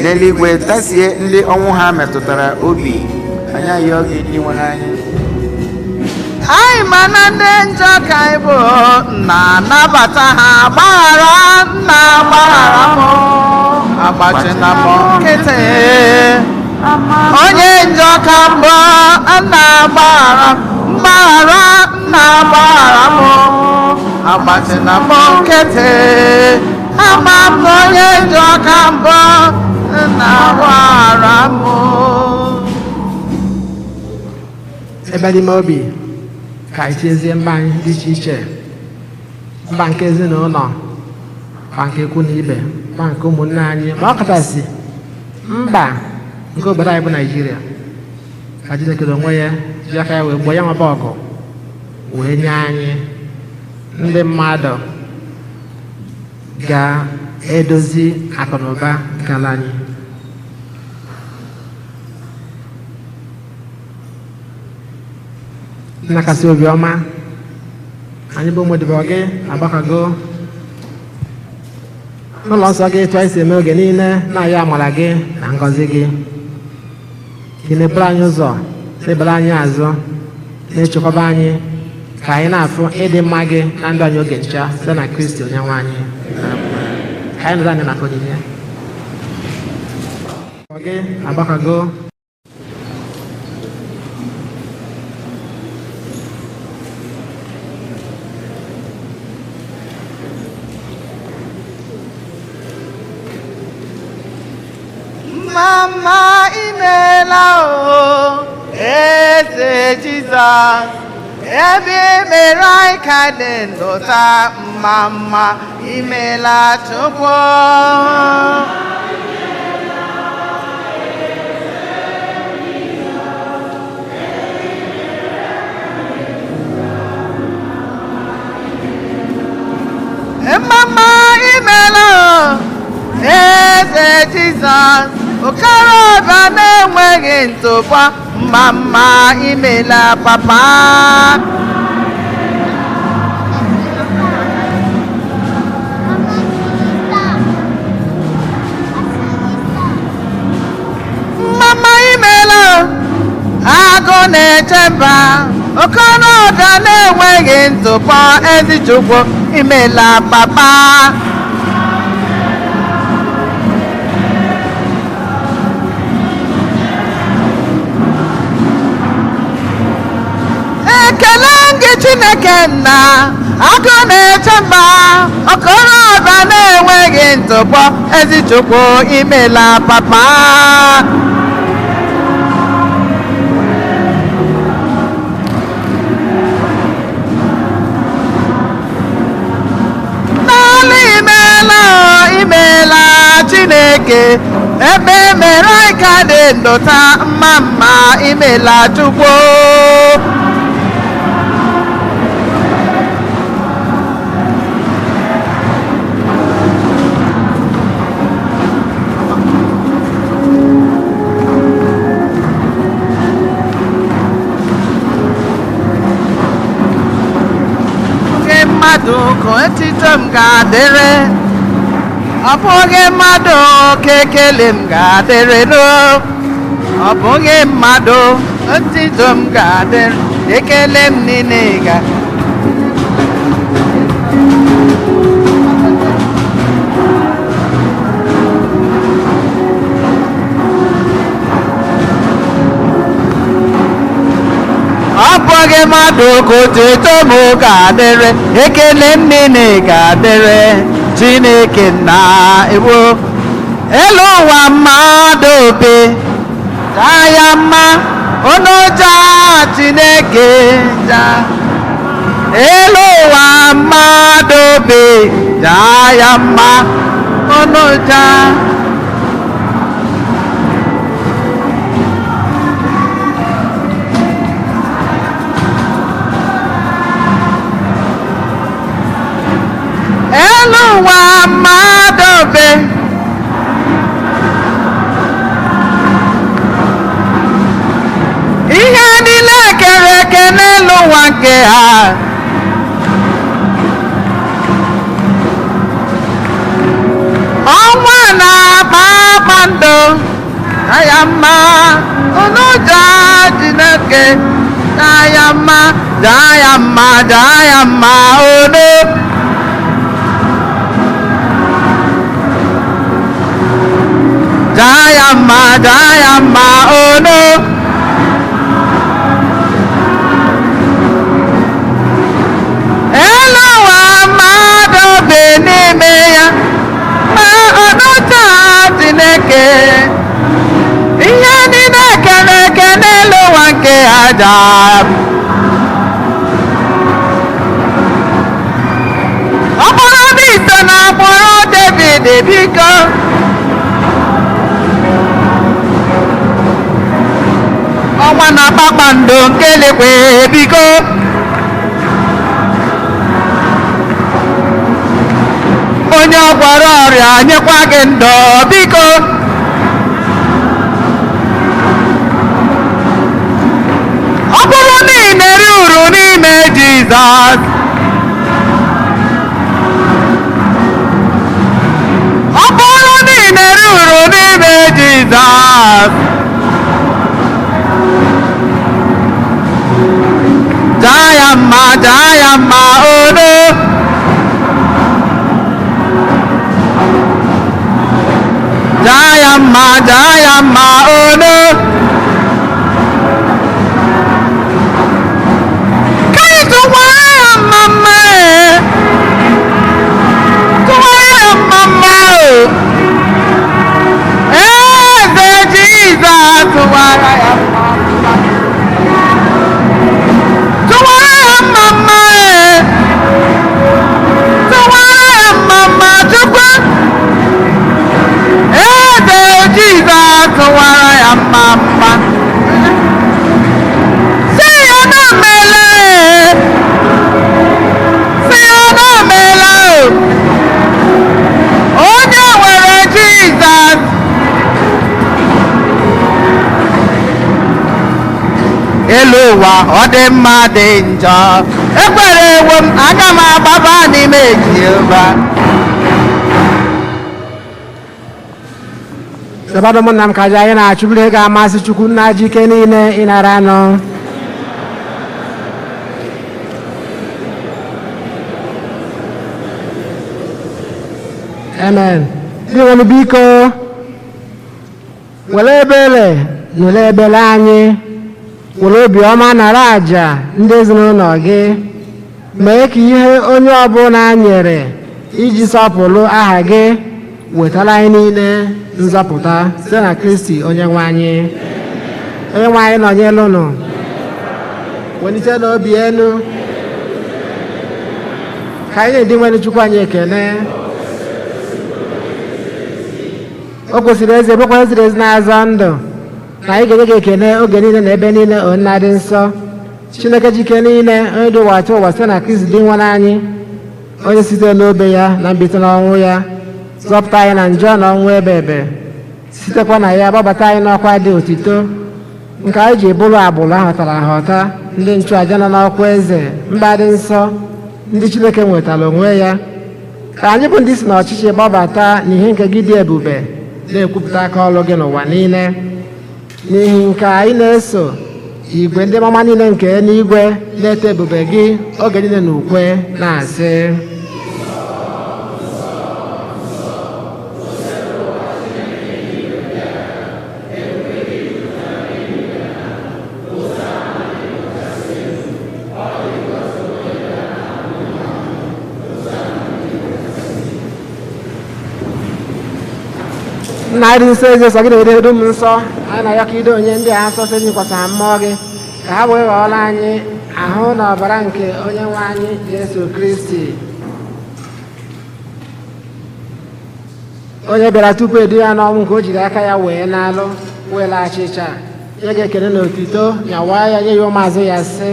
n'eluigwe, tasie ndị ọnwụ ha metụtara obi. Anyị ayọ gị ndị nwere anyị. Anyị ma na ndị njọ ka anyị bụ, na-anabata ha, gbaghara, nna gbaghara m, agbachina m nkịtị. Onye njọ ka m bụ, nna gbaghara, gbaghara, nna gbaghara m, agbachina m nkịtị. Ama m na onye njọ ka m bụ, nna gbaghara m. ebe n'ime obi ka anyị chezie mba anyị dị iche iche, mba nke ezinụlọ, mba nke ikwu na ibe, mba nke ụmụnne anyị, ma ọ kachasị mba nke obodo anyị bụ Naijiria, ka Chineke onwe ya ji aka ya wee gbuo ya nwaba ọgụ, wee nye anyị ndị mmadụ ga-edozi akụ na ụba nke ala anyị. Nnakasị obiọma, anyị bụ ụmụodibo gị agbakọgo n'ụlọ nsọ gị, etu anyị si eme oge niile na-ayọ amara gị na ngọzi gị. Gị na-eburu anyị ụzọ, na-ebere anyị azụ, na-echekwaba anyị, ka anyị na-afụ ịdị mma gị na ndụ anyị oge ncha site na Kristi Onyenwe anyị. Ka anyị nụrụ anyị na onyinye gị agbakọgo Mama imela o, eze Jizọs ebe mere anyị ka dị ndụta mma mma imela Chukwu. Mama imela eze Jizọs okorobịa na-enweghị ntụpọ mama imela papa. Mama imela agụ na-eche mba okorobịa na-enweghị ntụpọ ezi Chukwu imela papa. Ekele gị Chineke nna agụ na-eche mba okorobịa na-enweghị ntụpọ ezi Chukwu imela papa. Imela Chineke ebe mere anyị ka dị ndụta mma mma imela Chukwu. Oge mmadụ ka otito m ga-adịrị ọ bụghị mmadụ ka ekele m ga-adịrị ọ bụghị mmadụ otito m ga-adịrị ekele m niile ga ọ bụghị mmadụ ka otito m ga-adịrị ekele m niile ga-adịrị Chineke na ewo elu ụwa mmadụ obe taa ya mma onoja Chineke ja elu ụwa mmadụ obe taa ya mma onoja elu ụwa mmadụ obe ihe niile kere eke n'elu ụwa nke ha ọnwa na kpakpando ya mma onoja Chineke ya mma ya mma ya mma ono Dayama ono Elowa mmadụ bi n'ime ya ma ọnụta Chineke ihe niile kere eke n'elu ụwa nke aja ọ bụrụ na ise na agbụrụ David biko ọnwa na kpakpando nke eluigwe biko onye ọ gwọrọ ọrịa nyekwa gị ndụ biko ọ bụrụ na ị na-eri uru n'ime Jizọs ọ bụrụ na ị na-eri uru n'ime Jizọs Dayama ono Dayama elu ụwa ọ dị mma dị njọ ekwere ewo m aga m agbaba n'ime Jehova. Sebado ụmụnna m ka aja anyị na-achụburu ego amasị Chukwu nna ji ike niile ịnara anọ. Amen. Ndị nwere biko were ebere nụrụ ebere anyị, were obiọma nara àjà ndị ezinụlọ gị, mee ka ihe onye ọbụla nyere iji sọpụrụ aha gị wetara anyị niile nzọpụta site na Kristi onye nwe anyị. Onye nwe anyị nọnyere unu, welite n'obi elu ka anyị na-edi nwere Chukwu anyị ekele. O kwesịrị ezi ebekwa eziri ezi na-azọ ndụ na anyị ga-enye gị ekele oge niile na ebe niile o nna dị nsọ. Chineke jike niile onye dị ụwa atụ ụwa site na Kristi dị nwere anyị, onye site n'obe ya na mbite n'ọnwụ ya zọpụta anyị na njọ na ọnwụ ebe ebe, sitekwa na ya gbabata anyị n'ọkwa dị otito nke anyị ji bụrụ agbụrụ ahọtara ahọta, ndị nchụaja nọ n'ọkwa eze mba dị nsọ, ndị Chineke nwetara onwe ya. Ka anyị bụ ndị si n'ọchịchị gbabata n'ihe nke gị dị ebube na-ekwupụta aka ọrụ gị n'ụwa niile. N'ihi nke anyị na-eso igwe ndị mama niile nke n'igwe na-eto ebube gị oge niile na ukwe na-asị nna anyị dị nsọ eze sọ gị na-ede edo m nsọ, anyị na ya ka ido onye ndị a nsọ site n'ikwasara mmụọ gị ka ha wee ghọọrọ anyị ahụ na ọbara nke onye nwe anyị Jesu Kristi, onye bịara tupu edu ya n'ọnwụ nke o jiri aka ya wee n'alụ wee achịcha nye gị ekele na otuto nyawaa ya nye ya ụmụazụ ya sị,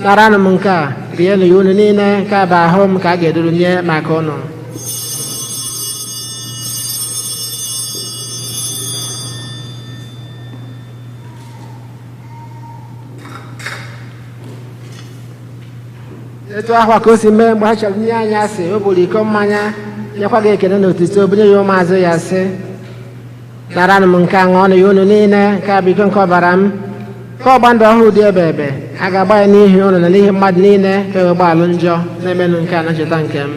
naranụ m nke a rienụ ya unu niile, nke a bụ ahụ m ka a ga-eduru nye maka unu. Etu ahụ ka o si mee mgbe ha chọrọ nye anyị asị, o buru iko mmanya nyekwa gị ekele na otuto bunye ya ụmụazụ ya sị, naranụ m nke a ṅụọnụ ya unu niile, nke a bụ iko nke ọbara m, ka ọgba ndụ ọhụrụ dị ebe ebe a ga-agba ya n'ihi unu na n'ihi mmadụ niile ka e wee gbaalụ njọ na-emenụ nke a na ncheta nke m.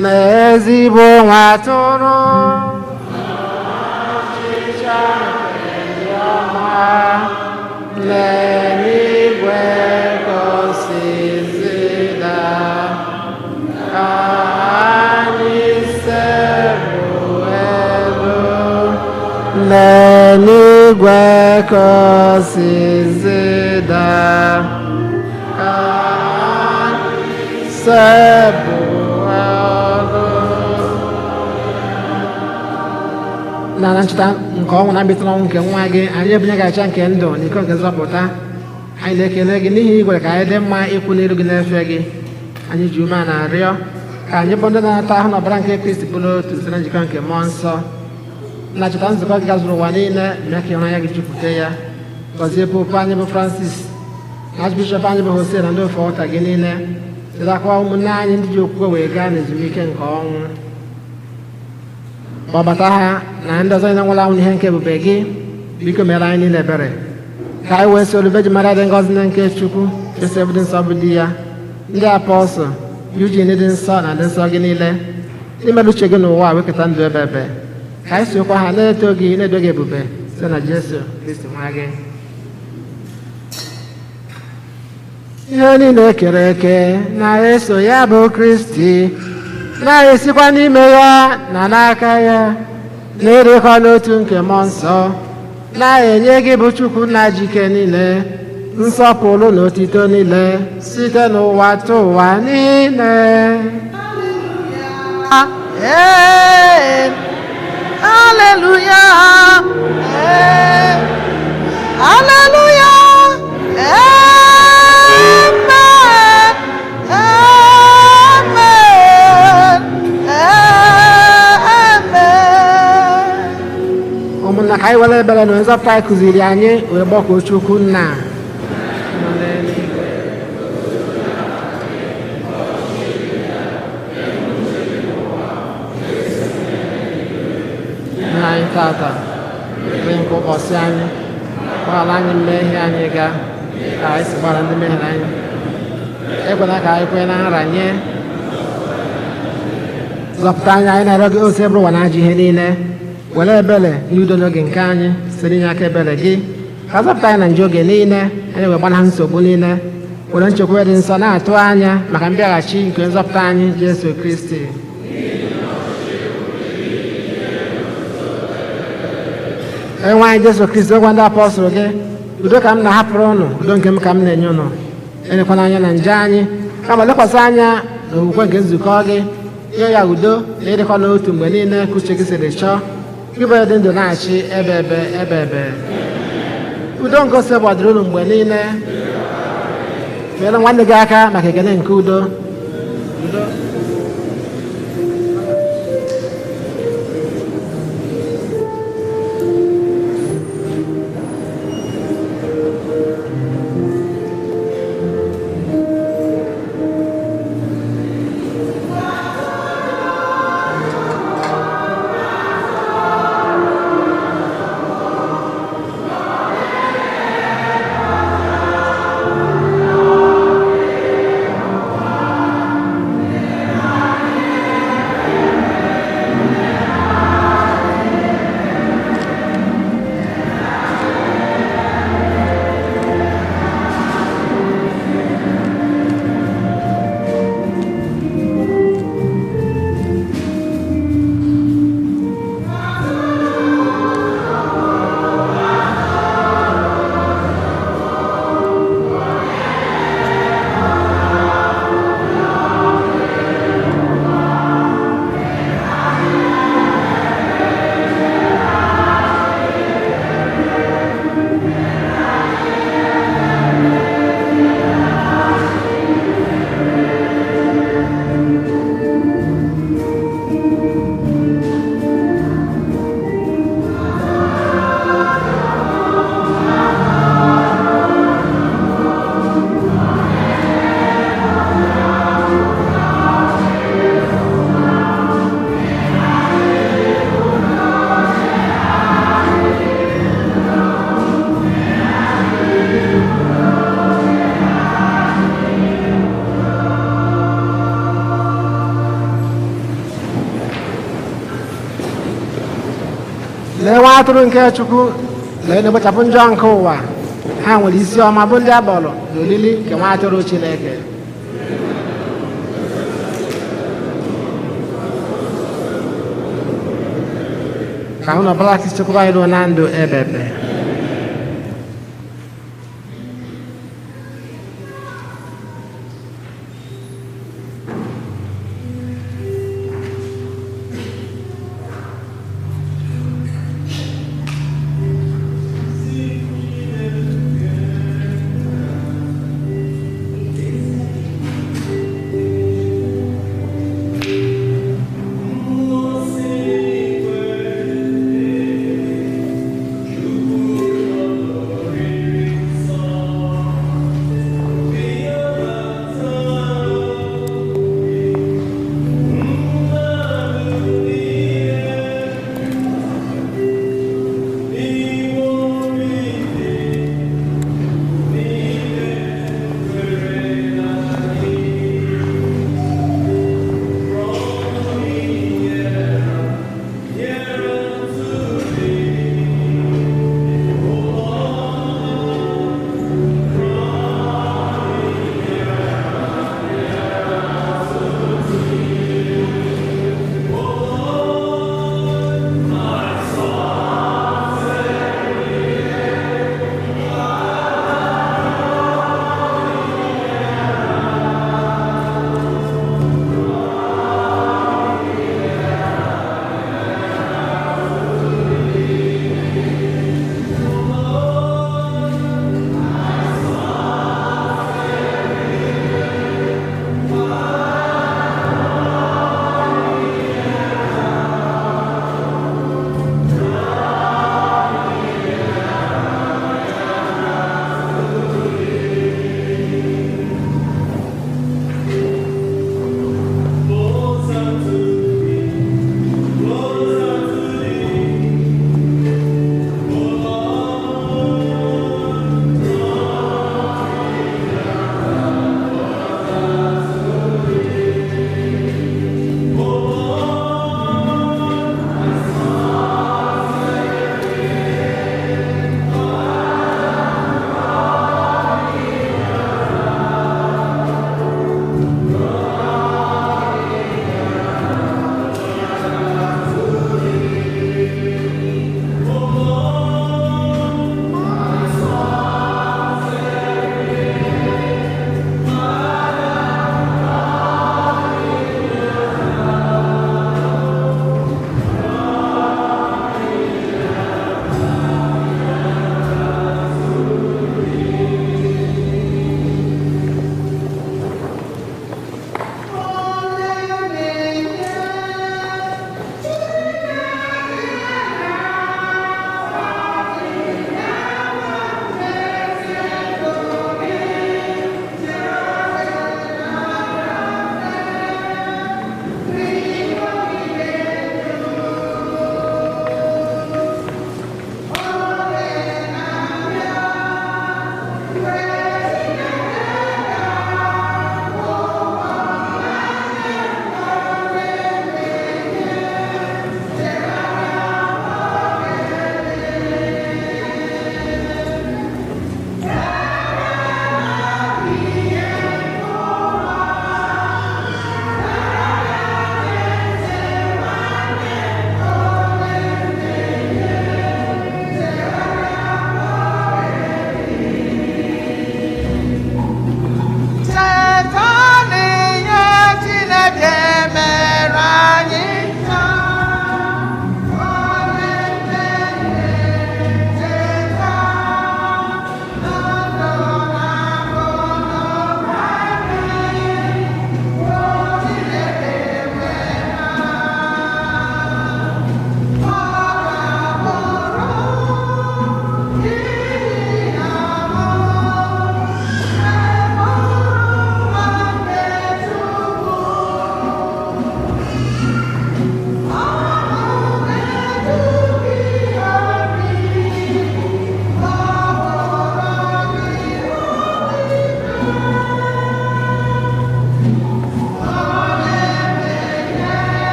N'ezigbo nwa atụrụ n'eluigwe gọzizida ka anyị sekpu elu, n'eluigwe gọzizida ka anyị sekpu elu. Na ncheta nke ọnwụ na mbite n'ọnwụ nke nwa gị, anyị ebunye gacha nke ndụ na iko nke nzọpụta. Anyị na-ekele gị n'ihi igwere ka anyị dị mma ịkwụ n'iru gị na-efe gị. Anyị ji ume a na-arịọ ka anyị bụ ndị na-ata ahụ na ọbara nke Kristi bụrụ otu site na njikọ nke mmụọ nsọ. Na cheta nzukọ gị gazuru ụwa niile, mee ka ịhụnanya gị jupụta ya. Gọzie popu anyị bụ Francis, Archbishop anyị bụ Hosea na ndị ofe ọta gị niile. Chetakwa ụmụnne anyị ndị ji okwukwe wee gaa n'ezumike nke ọnwụ. Gbabata ha na ndị ọzọ na-enwela anwụ n'ihe nke ebube gị, biko mere anyị niile ebere ka anyị wee soro Virgin Maria dị ngọzi na nke Chukwu, Joseph dị nsọ bụ di ya, ndị apọstụl, Eugene dị nsọ na ndị nsọ gị niile, imerụ uche gị n'ụwa wekọta ndụ ebe ebe, ka anyị sokwa ha na-eto gị na-edo gị ebube site na Jesu Kristi nwa gị. Ihe niile ekere eke na-eso ya bụ Kristi, na-esikwa n'ime ya na n'aka ya, na-erikọ n'otu nke mmụọ nsọ, na-enye gị bụ Chukwu nna jike niile nsọpụrụ na otito niile site n'ụwa tụ ụwa niile. Haleluya, haleluya, amen, amen, amen. ka anyị were ebere na nzọpụta anyị kụziri anyị wee gbakọọ Chukwu nna nọ n'eluigwe. Nna anyị tata nri nke ụbọchị anyị, gbaghara anyị mmehie anyị ga ka anyị si gbara ndị mehiere anyị, ekwela ka anyị kwee na nranye, zọpụta anyị anyị na-arịọ gị ose bụrụ ụwa na ajọ ihe niile, were ebere na udo n'oge nke anyị site n'inye aka ebere gị, ka zọpụta anyị na njọ oge niile, anyị wee gbanahụ nsogbu niile, were nchekwa dị nsọ na-atụ anya maka mbịaghachi nke nzọpụta anyị Jesu Kristi. Enwe anyị Jesu Kristi, ogwa ndị apọstụl gị, udo ka m na-ahapụrụ ụnụ, udo nke m ka m na-enye ụnụ, enyekwana anya na nje anyị, kama lekwasị anya na okwukwe nke nzukọ gị, nye ya udo na ịdịkwa n'otu mgbe niile ka uche gị siri chọọ, gị bụ dị ndụ na-achị ebe. Udo nke ose gbadoro unu mgbe niile. Meere nwanne gị aka maka ekele nke udo. Lee nwa atụrụ nke Chukwu, lee na-ekpochapụ njọ nke ụwa, ha nwere isi ọma bụ ndị agbọrọ na olili nke nwa atụrụ Chineke. Ka unu ọbụla chekwaba anyị ruo na ndụ ebebe.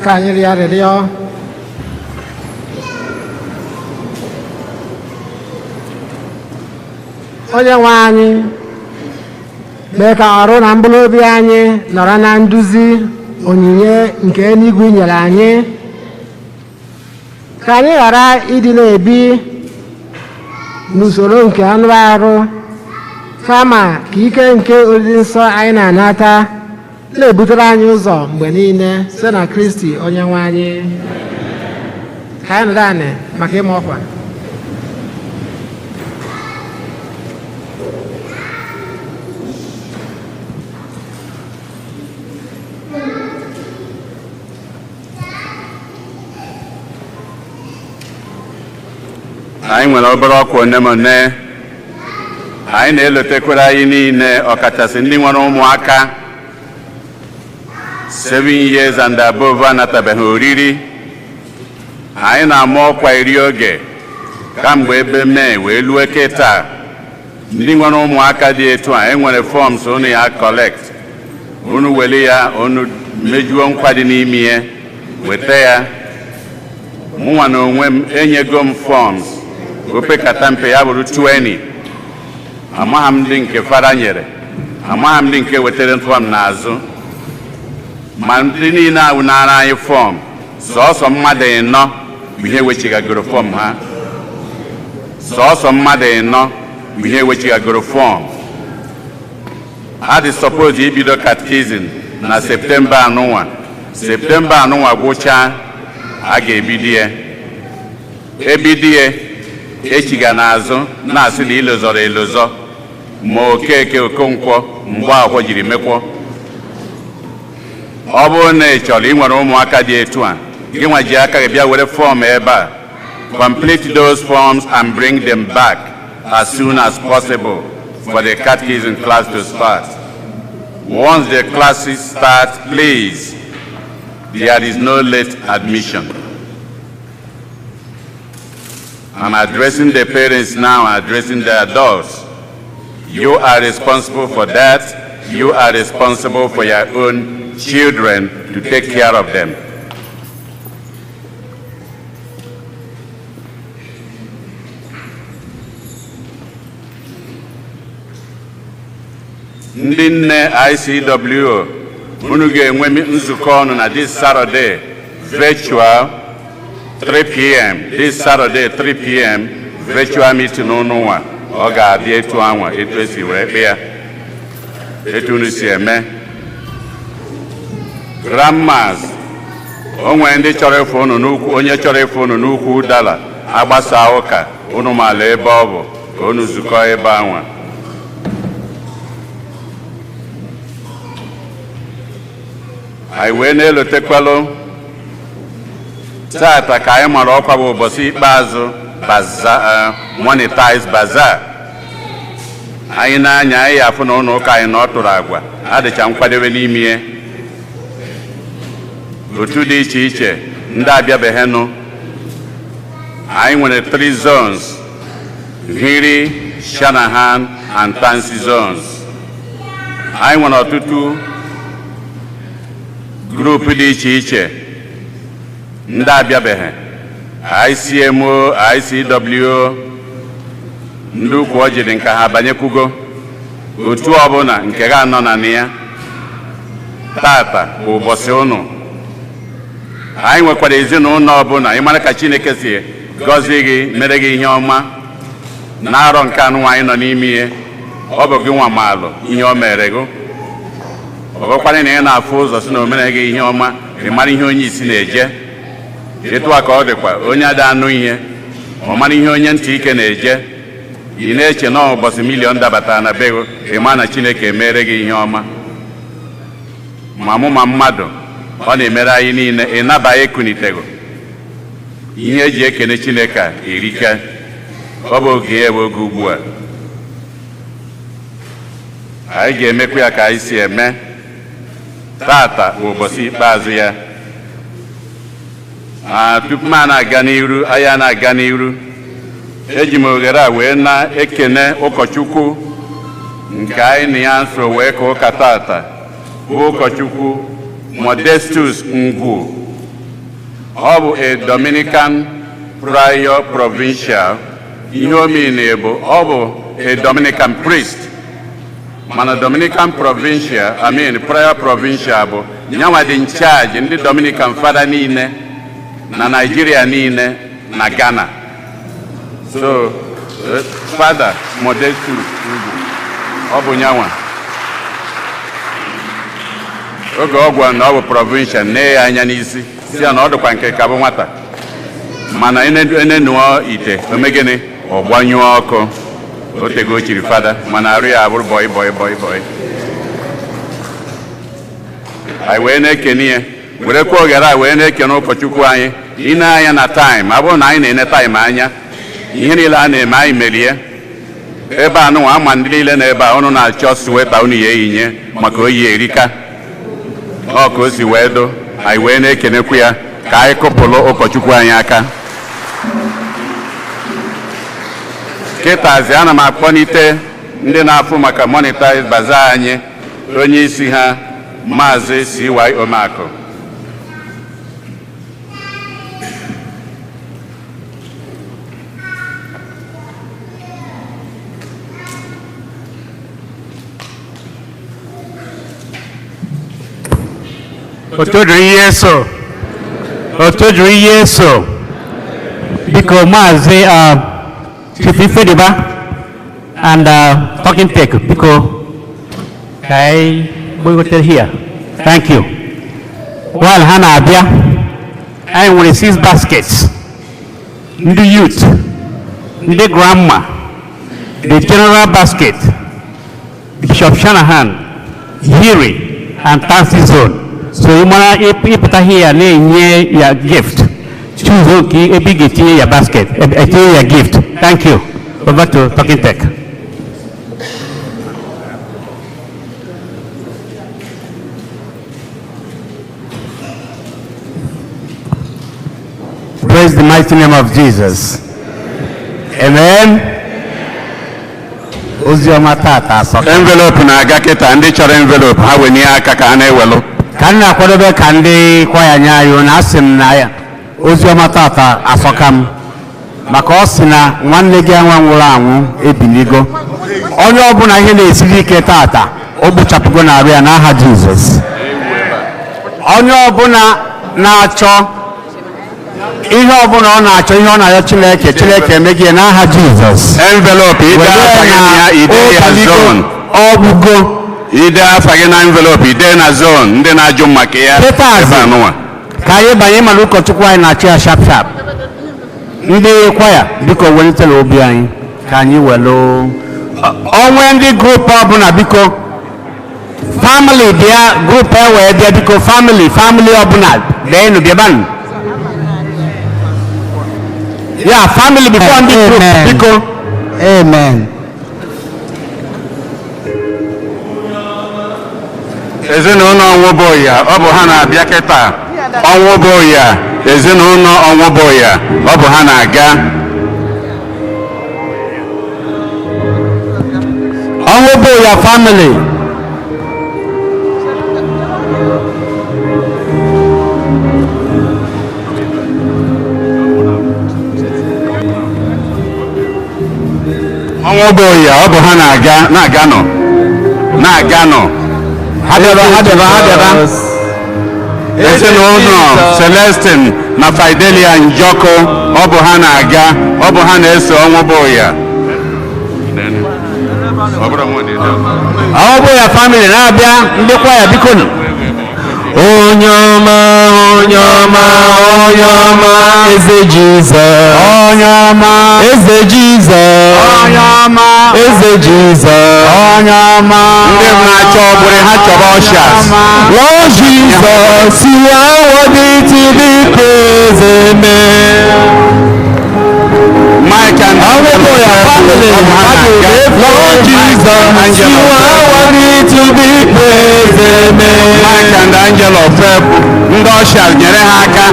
Ka anyị rịọ arịrịọ. Onye nwe anyị, mee ka ọrụ na mkpụrụ obi anyị nọrọ na nduzi onyinye nke eluigwe nyere anyị, ka anyị ghara ịdị na-ebi n'usoro nke anụ arụ, kama ka ike nke oriri nsọ anyị na-anata na-ebutere anyị ụzọ mgbe niile site na Kristi onye nwe anyị. Ka anyị nọdụ anị maka ịma ọkwa. Anyị nwere obere ọkwa one anyị na-elotekwara anyị niile, ọkachasị ndị nwere ụmụaka 7 years and above anatabeghị oriri. Anyị na-ama ọkwa iri oge kamgbe ebe Mee wee lue kịta. Ndị nwere ụmụaka dị etu a, enwere fọms unu ya collect, unu wele ya, unu mejuo nkwa dị n'ime ya, weta ya. Mụnwa na onwe m enyego m fọms opekata mpe ya bụrụ 20. Amaghị m ndị nke fara nyere, amaghị m ndị nke wetara fọm n'azụ, ma ndị niile ahụ nara anyị fọm sọọsọ mmadụ 4 bụ ihe wechigagoro fọm ha. Sọọsọ mmadụ 4 bụ ihe wechigagoro fọm. Ha dị suppose ibido catechism na Septemba anụnwa. Septemba anụnwa gwụchaa, a ga-ebido ya. Ebido ya, echiga n'azụ na-asị na ilozọrọ elozọ, ma Okeke Okonkwo Mgbakwọ jiri mekwọ. Ọ bụrụ na ị chọrọ ị nwere ụmụaka dị etu a, gị nwa ji aka gị bịa were fọm ebe a. Complete those forms and bring them back as soon as possible for the catechism class to start. Once the classes start, please, there is no late admission. I'm addressing the parents now, addressing the adults. You are responsible for that. You are responsible for your own children to take care of them. Ndị nne ICW, unu ga-enwe nzukọ ọnụ na this Saturday, virtual 3 p.m. This Saturday 3 p.m. virtual meeting n'ụnụnwa. Ọ ga-adị etu anwa, etu esi wee kpee, etu unu si eme. Grandmas, onwe ndị chọrọ ịfụ unu n'ukwu, onye chọrọ ịfụ unu n'ukwu Udala, agbasa ụka, unu maala ebe ọ bụ, ka unu zukọ ebe anwa. Anyị wee na-elotekwalụ tata ka anyị mara ọkwa bụ ụbọchị ikpeazụ monetize bazaar. Anyị na-anya anyị afụ na ụlọ ụka anyị na ọ tụrụ agwa, adịcha nkwadebe n'ime ya. Otu dị iche iche ndị abịabeghịnụ. Anyị nwere 3 zones: Nhiri, Shanahan, and Tansy zones. Anyị nwere ọtụtụ grupu dị iche iche ndị abịabeghị, ICMO, ICW, ndị ukwu ojiri nka ha banyekwugo otu ọbụla nke ga anọ na ya. Tata bụ ụbọchị ụnụ. Anyị nwekwara ezinụlọ ọbụla ịmara ka Chineke si gọzie gị, mere gị ihe ọma na-arọ nke anụ anyị nọ n'ime ihe. Ọ bụ gị nwa maalụ ihe o mere gị. Ọ bụkwara na ị na-afụ ụzọ si na o mere gị ihe ọma, ị mara ihe onye isi na-eje. Etu a ka ọ dịkwa onye ada anụ ihe, ọ mara ihe onye ntị ike na-eje. Ị na-eche na ụbọchị milion dabatara na be gị, ị ma na Chineke emere gị ihe ọma. Ma mụ ma mmadụ, ọ na-emere anyị niile, ị nabaghị ekunitego. Ihe eji ekene Chineke erike. Ọ bụ oge ya bụ oge ugbu a. Anyị ga-emekwa ya ka anyị si eme. Tata bụ ụbọchị ikpeazụ ya. Tupu m na-aga n'iru, anyị na-aga n'iru, eji m ohere a wee na-ekene ụkọchukwu nke anyị na ya nso wee ka ụka tata bụ ụkọchukwu Modestus Ngwu. Ọ bụ a Dominican Prior Provincial. Ihe o mean bụ ọ bụ a Dominican priest, mana Dominican Provincial, Prior Provincial bụ nyanwa dị in charge ndị Dominican Fada niile na Nigeria niile na Ghana. So Father Modestus Ngwu ọ bụ nyanwa. Oge ọ gwa na ọ bụ provincial nne ya anya n'isi si ya na ọ dịkwa nke ka bụ nwata, mana enenụọ ite omegene ọ gbanyụọ ọkụ. O tego chiri fada, mana arụ ya abụrụ bọị. Anyị wee na-ekene ya, werekwa oghere a wee na-ekene ụkọchukwu anyị. Ị na-anya na taịm, abụrụ na anyị na-ene taịm anya, ihe niile a na-eme anyị merie. Ebe a nụnwa ama ndị niile na ebe a ụnụ na-achọ sweta unu ya eyinye maka oyi erika. Ọ ka o si wee do, anyị wee na-ekenekwu ya ka anyị kụpụrụ ụkọchukwu anyị aka. Kịtazi ana m akpọnite ndị na-afụ maka Monetize Bazaar anyị, onye isi ha Maazị C.Y. Omakụ. Otoju Yeso biko Maazị Chief Ifediba and Talking Tech biko ka anyị gbegotere here. Thank you. While ha na-abịa, anyị nwere 6 baskets. Ndị youth, ndị grandma, the general basket, Bishop Shanahan, Hiri, and Tansy zone. So you want to put here your gift. Choose okay, a big your basket, your gift. Thank you. Over to Talking Tech. Praise the mighty name of Jesus. Amen. Envelope na aga kịta ndị chọrọ envelope ha wenye aka ka ha na-ewelu. Ka m na-akwadobe ka ndị kwaya nye anyị na asị m na ya oziọma tata asọka m maka ọ sị na nwanne gị nwa nwụrụ anwụ ebiligo. Onye ọbụla ihe na-esiri ike tata o gbuchapụgo na arụ ya n'aha Jizọs. Onye ọbụla na-achọ ihe ọbụla ọ na-achọ ihe ọ na-ayọ Chineke emeghị n'aha Jizọs. Envelope ide afa gị na ide ya zone. Ọgwụgo Ide afa gị na envelope ide na zone ndị na-ajụ maka ya ebe anụnwa. Ka anyị banye mana ụkọchukwu anyị na-achị ya sharp. Ndị kwaya biko welitela obi anyị ka anyị welu onwe ndị grup ọbụla biko family bịa grup wee bịa biko family ọbụla deenụ bịabanụ ya family before ndị grup biko. Amen. Ezinụlọ ọnwụ bụ ya, ọ bụ ha na-abịa kịta. Ọnwụ bụ ya, ezinụlọ ọnwụ bụ ya, ọ bụ ha na-aga. Onwoboya family. Onwoboya, ọ bụ ha na-aga nọ. Ha bịara. Ezinụlọ Celestine na Fidelia Njoko, ọ bụ ha na-aga, ọ bụ ha na-eso Onwoboya. Onwoboya family na-abịa ndị kwaya biko nụ. Onye ọma, Eze Jizọs. Onye ọma, Eze Jizọs. Onye ọma, Eze Jizọs. Onye ọma. Ndị na-achọ ọgbụrụ ha chọrọ ọshas. Lord Jesus, you are worthy to be praised. Amen. Mike and Onwoboya family. Lord Jesus, you are worthy to be praised. Amen. Mike and Angel of ndị ọshas nyere ha aka,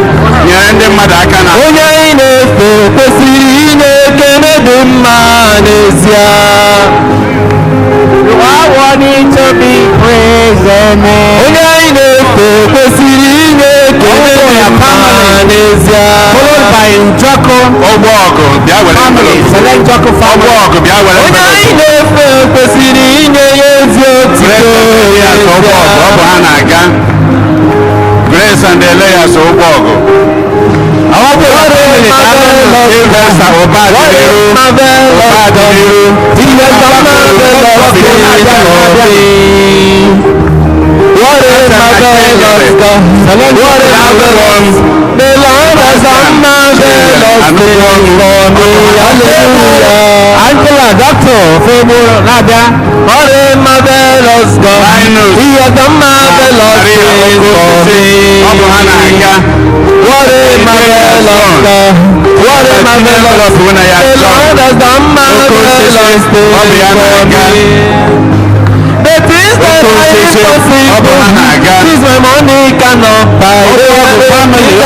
nyere ndị mmadụ aka na onye anyị na-efe kwesịrị inye ekele dị mma n'ezie. You are worthy to be praised. Amen. Onye anyị na-efe kwesịrị inye ekele dị mma n'ezie. Followed by Njoko Ogbuọgụ bịa were family. Select Njoko family. Ogbuọgụ bịa were Onye anyị na-efe kwesịrị inye ya ezi otuto. Ogbuọgụ, ọ bụ ha na-aga. Grace and Elias Ogbuọgụ. Onwoboya family Investor Obadiru. What is marvelous God? What is marvelous? The Lord has done marvelous things for me. Hallelujah. Angela, doctor, Febo, Nadia. What is marvelous God? He has done marvelous things for me. What is marvelous God? What is marvelous? The Lord has done marvelous things for me. The things that I impossible, things my money cannot buy. The family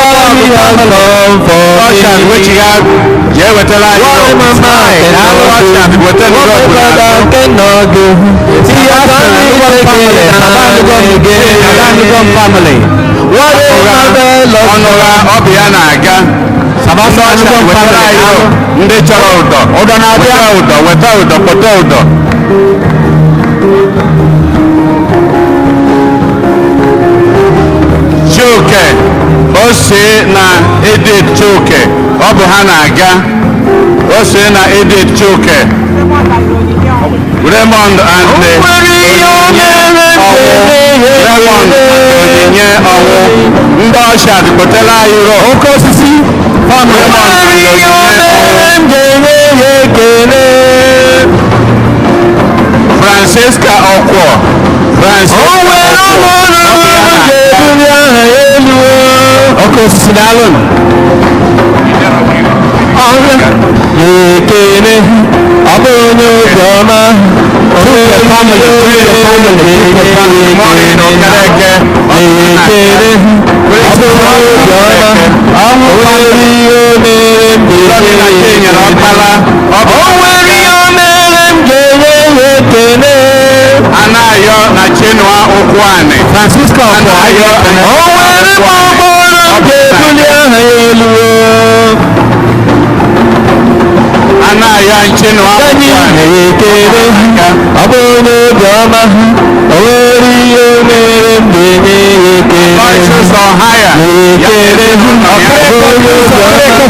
has done for me. What my mind cannot do, He has done it again and again. Family. What is marvelous? Ndị chọrọ ụdọ na-abịa weta ụdọ pụta ụdọ. Chuke ose na Edith Chuke, ọ bụ ha na-aga. Ose na Edith Chuke, Raymond and Onyinye Ọnwụ. Ndị ọsha dịpụtala anyị ụlọ oke osisi Francisca Ọkwọ. Oke osisi daalụ. Ekele ọ bụ onye obiọma. Anayo na Chinua Ụkwụanị. Francisco Ọkwọ. Anayo Chinua Ụkwụanị. Ọ bụ onye obiọma. O nwere ihe mere m ga-enye ya ekele. Ọhaya.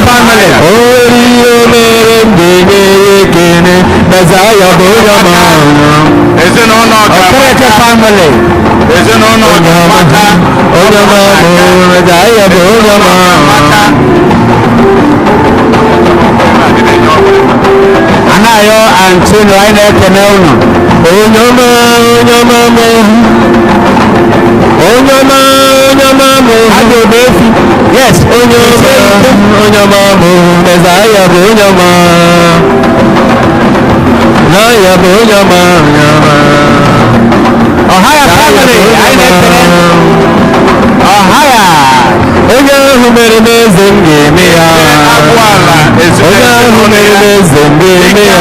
Family. O nwere ihe mere m ga-enye ya ekele. Mezaya bụ onye ọma. Ezinụlọ Okereke family. Ezinụlọ Ọmaka. Onye ọma bụ Mezaya bụ onye ọma. Anayo Antino anyị na-ekene unu. Onye ọma mụ. Onye ọma mụ. Aga ebe efi. Yes, onye ọma mụ. Mezaya bụ onye ọma. Naya bụ onye ọma. Ọhaya family anyị na-ekene. Ọhaya. Onye ahụ mere n'eze m ga-eme ya. Onye ahụ mere n'eze m ga-eme ya.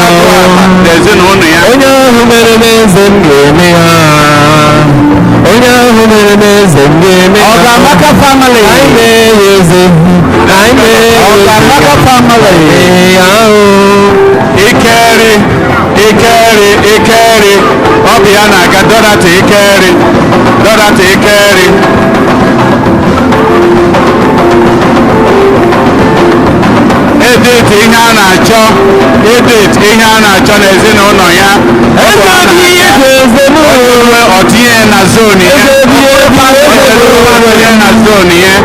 Onye ahụ mere n'eze m ga-eme ha onye ahụ mere m eze m ga-eme ha Ọgamaka family anyị na-enye eze anyị na-enye Ọgamaka family ahụ Ikeri ọ bụ ya na-aga Dorothy Ikeri Edith ihe a na-achọ n'ezinụlọ ya ọ tinye na zonu ya na zonu ya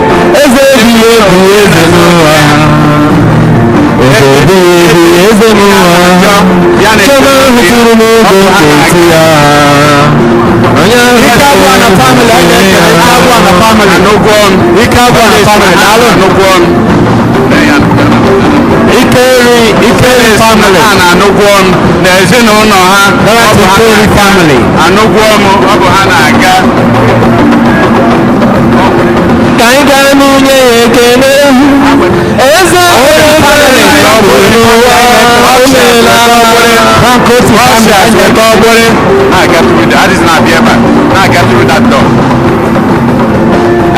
eze ebighị ebi eze n'ụwa eze n'ụwa chọrọ hụtụrụ n'oge nkịtị ya onye ahụ Ikeri family na-anụgwọ m n'ezinụlọ ha anụgwọ m ọ bụ ha na-aga ka anyị gaa n'unye ya ekele eze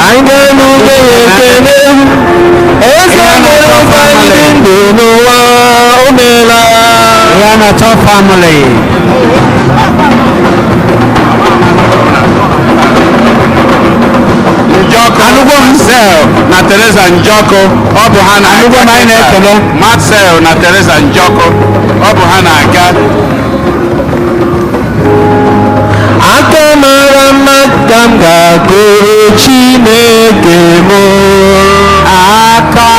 anyị gaa n'unye ya ekele eze mere ndụ n'ụwa o meela ya na top family Njọkụ Marcel na Teresa Njọkụ ọ bụ ha na-aga Marcel na Teresa Njọkụ ọ bụ ha na-aga aka mara mma ka m ga-akụrụ Chineke m aka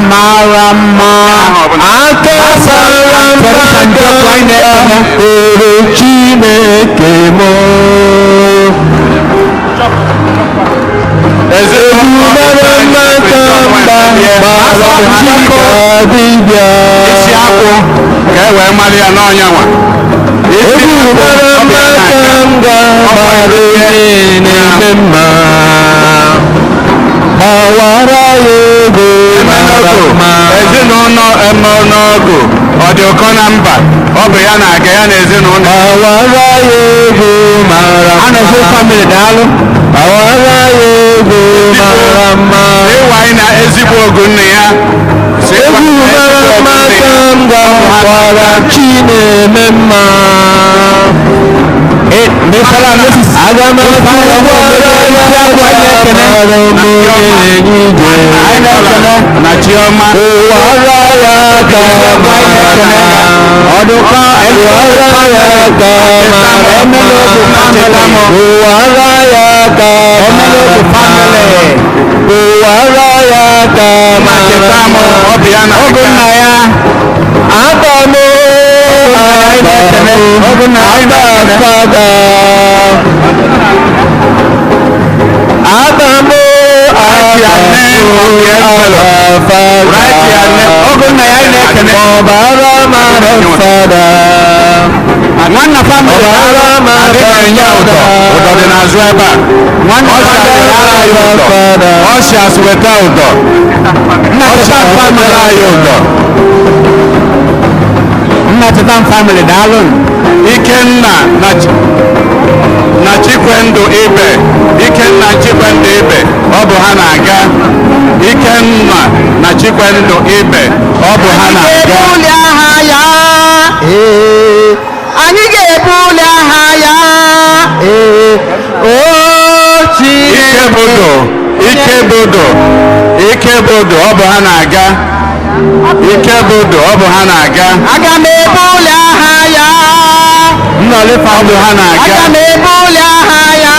mara mma aka sara mbara kpere Chineke m ebumara mmata mba gbara dibịa isi akwụ ka e wee mara ya n'ọnya nwa ebumara mmata mba gbara onye na-eme mma gbawara ya ego mara mma ezinụlọ emeọnọgụ ọ dị ụkọ na mba ọ bụ ya na-aga ya na ezinụlọ gbawara ya ego mara mma a na-esi family daalụ gbawara ya ego mara mma ịwa anyị na ezigbo ogu nne ya ebumara mmata m ga-akwara chi na-eme mma aga m akwara na Chioma ụwara ya ka ọdụkọ ụwara ya ka ụwara ya ka ụwara ya ka ọgụ nna ya Adamo Fada Adamo ọgụ nna ya na-ekene Ọbara mara Fada nwanna famili adịghị enye ụdọ dị n'azụ ebe a ọshịas weta ụdọ ọshịas famili anyị ụdọ nna Titan family daalụ Ikenna na Chikwendụ Ibe Ikenna Chikwendụ Ibe ọ bụ ha na-aga Ikenna na Chikwendụ Ibe ọ bụ ha na-aga anyị ga-ebuli aha ya Ikebodo ọ bụ ha na-aga Ikebodo ọ bụ ha na-aga aga m ebuli aha ya Nnọlefa ọ bụ ha na-aga aga m ebuli aha ya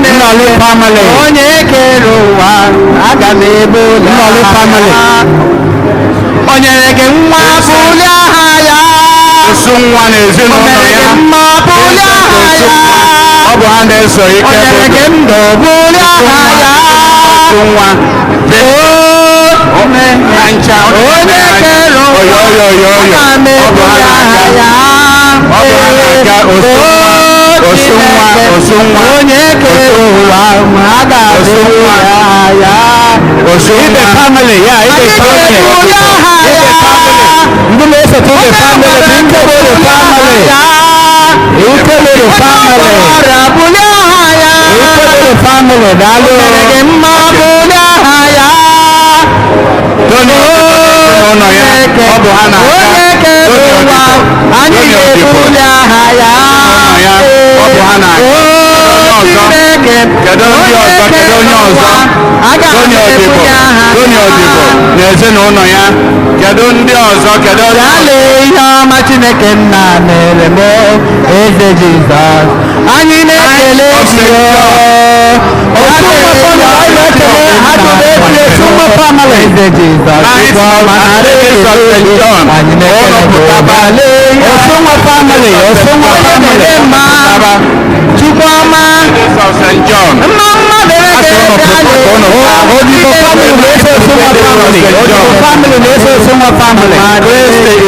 Nnọle family onye kere ụwa aga m ebuli Nnọle family o nyere gị nwa buli aha ya Osu nwa na ezinụlọ ya mma buli aha ya ọ bụ ha na-eso o nyere gị Ikebodo ndụ buli aha ya Osu nwa na ncha onye kere ụwa aga m ebuli aha ya ọ bụ ha na-aga osu nwa onye kere ụwa aga m ebuli aha ya Ibe family ya Ibe family ndị na-esote the family bụ ikele the family ikele the family ikele the family daalụ Tony ụlọ ya ọ bụ ha na-aga anyị ga-ebuli aha ya ọ bụ ha na-aga kedu ndị ọzọ kedu onye ọzọ Tony Odibo na ezinụlọ ya kedu ndị ọzọ kedu onye ọzọ ihe ọma Chineke nna mere m eze Jizọs anyị na-ekele gị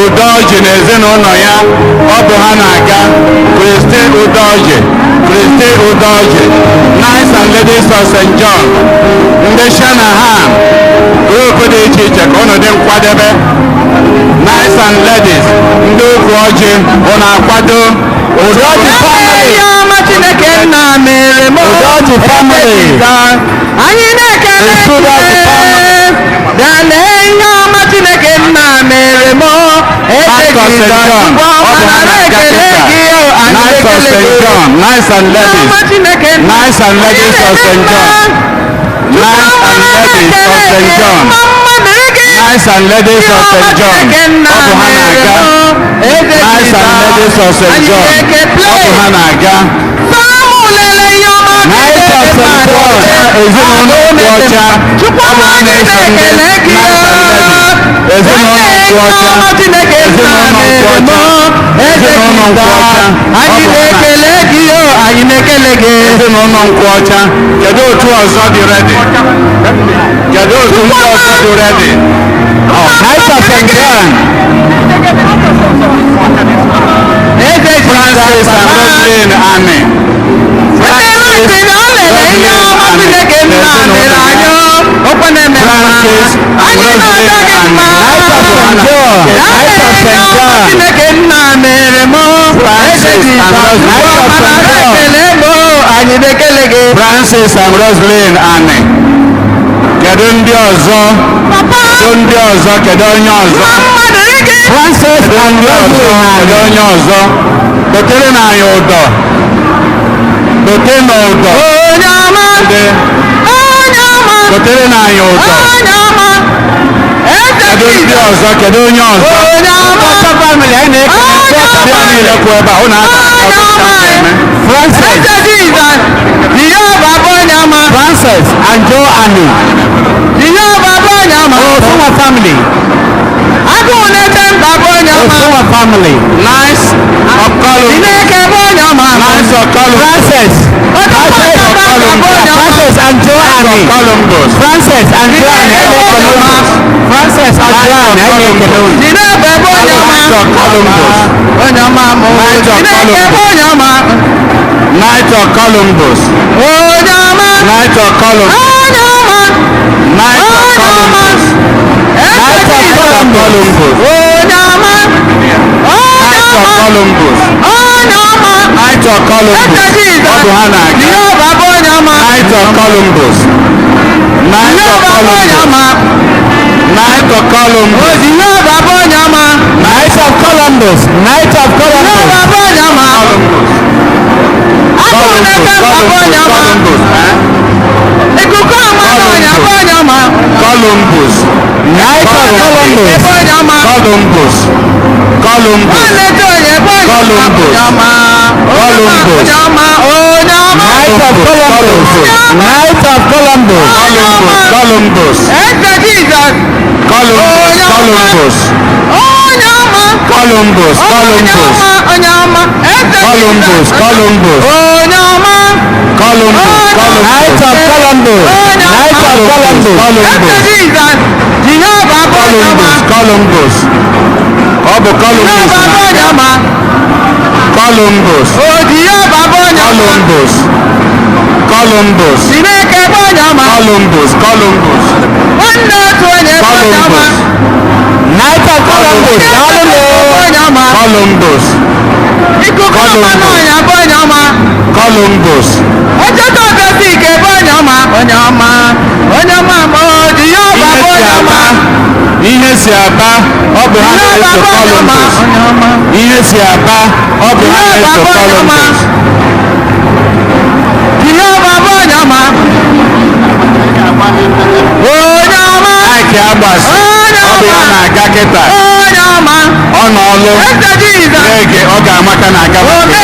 Udoji na ezinụlọ ya ọ bụ ha na-aga Christy Udoji Knights and Ladies of St. John ndị Shanahan grupu dị iche iche ka unu dị nkwadebe Knights and Ladies ndị ukwu ọjị unu akwado Udoji Chineke nna mere m Udoji family anyị na-ekele dale ihe ọma Chineke nna mere m Knights of St. John Knights and Ladies Knights and Ladies of St. John Knights and Ladies of St. John Knights and Ladies of St. John ọ bụ ha na-aga Knights and Ladies of St. John ọ bụ ha na-aga Knights of St. John ezinụlọ nkwụ ọcha ọ bụ ha na-eso ndị ezinụlọ nkwụ ọcha anyị na-ekele gị anyị na-ekele gị ezinụlọ nkwụ ọcha kedu otu ọzọ dị redi kedu otu ndị ọzọ dị redi Knights of St. John Francis and Roslyn Annie Francis and Roslyn Annie kedu ndị ọzọ kedu onye ọzọ Francis and Roslyn kedu onye ọzọ dotere na anyị ụdọ dotere na ụdọ dotere na anyị ụdọ kedu ndị ọzọ kedu onye ọzọ Francis and Joe Annie Osuma family Osuma family Nice of Column Nice of Column Francis and Joe Annie Francis and Joe Annie Francis and Joe Annie Night of Columbus Night of Columbus Night of Columbus Night of Columbus Night of Columbus Night of Columbus ọ bụ ha na-aga Night of Columbus Night of Columbus Night of Columbus Night of Columbus Night of Columbus Night of Columbus Columbus Night of Columbus Night of Columbus Columbus Columbus Knight of Columbus. Columbus. Columbus. Ihe si aba ọ bụ ha na-eso Columbus. Ihe si aba ọ bụ ha na-eso Columbus. Ike agbasi ọ bụ ya na-aga kịta. Ọ nọ ọlụ ege ọ ga-amaka na-aga maka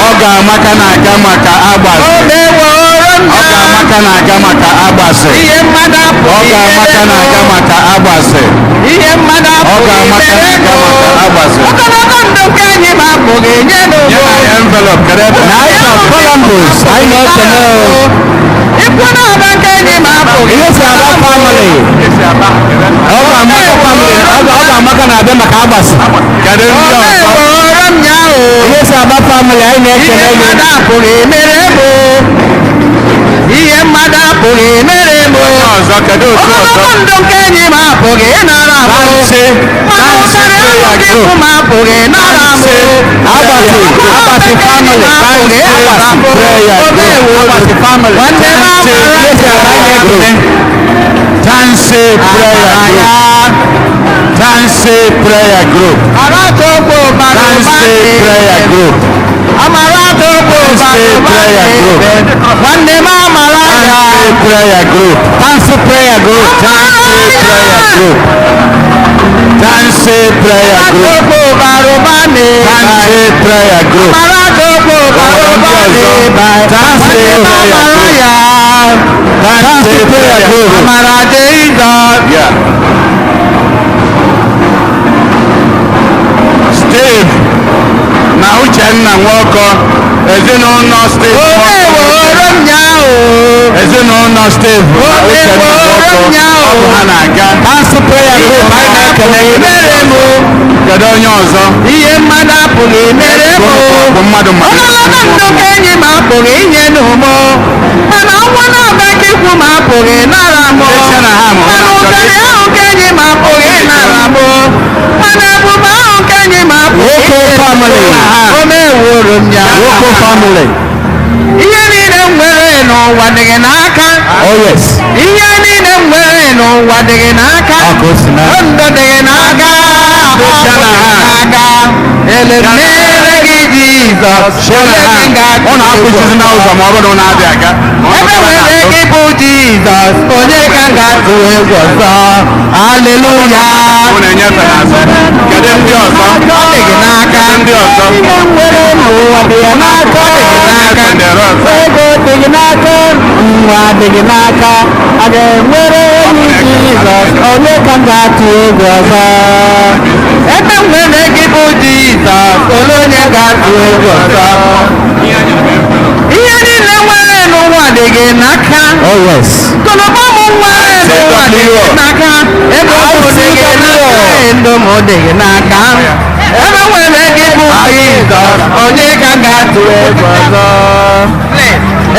ọ ga-amaka na-aga maka agbasi. Ọ ga-amaka na-aga maka agbasi. Ọ ga-amaka na-aga maka agbasi. Ọ ga-amaka na-aga maka agbasi. Nye na envelope kere ebe. Knight of Columbus. I know to know. Ihe si aba family. Ọ ga-amaka family. Ọ ga-amaka na-abịa maka agbasi. Kedu ndị ọzọ? Ihe si aba family anyị na-ekele gị. Ihe mmadụ apụghị emere m ọzọ kedu otu ọzọ? ndụ nke enyi m apụghị ịnara m Tansi ikwu m apụghị ịnara m Agbasi family. apụghị ịnara m Agbasi family. nwanne m Tansi prayer group. Aratogbo Tansi prayer group. Amaratogbo nwanne m amara ya Tansi prayer group. Tansi prayer group. Tansi prayer group. Tansi prayer group. Aratogbo barụbani Tansi prayer group. Aratogbo barụbani Tansi prayer group. ya Tansi prayer group. Amara Jesus Yeah. Steve na Uchenna Nwoko ezinụlọ Steve eworo m ya ezinụlọ Steve na Uchenna Nwoko ọ bụ ha na-aga. Tansi prayer group. Anyị na-ekele gị. mere m Kedu onye ọzọ? ihe mmadụ apụghị emere m Bụ mmadụ ọnọdụ ndụ ka enyi m apụghị inye n'ụmụ mana ọnwa na-aba ka ikwu m apụghị nara m mana ụtarị ahụ ka enyi m apụghị nara m mana ebube ahụ ka enyi m apụghị Nwoko family. o meworo m ya Nwoko family. ihe niile m nwere n'ụwa dị gị n'aka Oh yes. ihe niile m nwere n'ụwa dị gị n'aka Ọkụ si na. ndụ dị gị n'aka elemere gị Jizọs Ọ na-akwụsịzi n'ụzọ ma ọ bụrụ na ọ na-adị aga. ebe nwere gị bụ Jizọs onye ka m ga-atụ egwu ọzọ aleluya Ọ na-enyefe n'azụ. Kedu ndị ọzọ? ọ dị gị n'aka Kedu ndị ọzọ? ihe m nwere n'ụwa dị ya n'aka ọ dị gị n'aka ego dị gị n'aka nwa dị gị n'aka a ga-enwere enyi Jizọs onye ka m ga-atụ egwu ọzọ ebe m nwere gị bụ Jizọs onye ga-atụ egwu ọzọ ihe niile nwere n'ụwa dị gị n'aka Oh yes. kọlọba m nwere n'ụwa dị gị n'aka ebe ụmụ dị gị n'aka ndụ m dị gị n'aka ebe nwere gị bụ Jizọs onye ka ga-atụ egwu ọzọ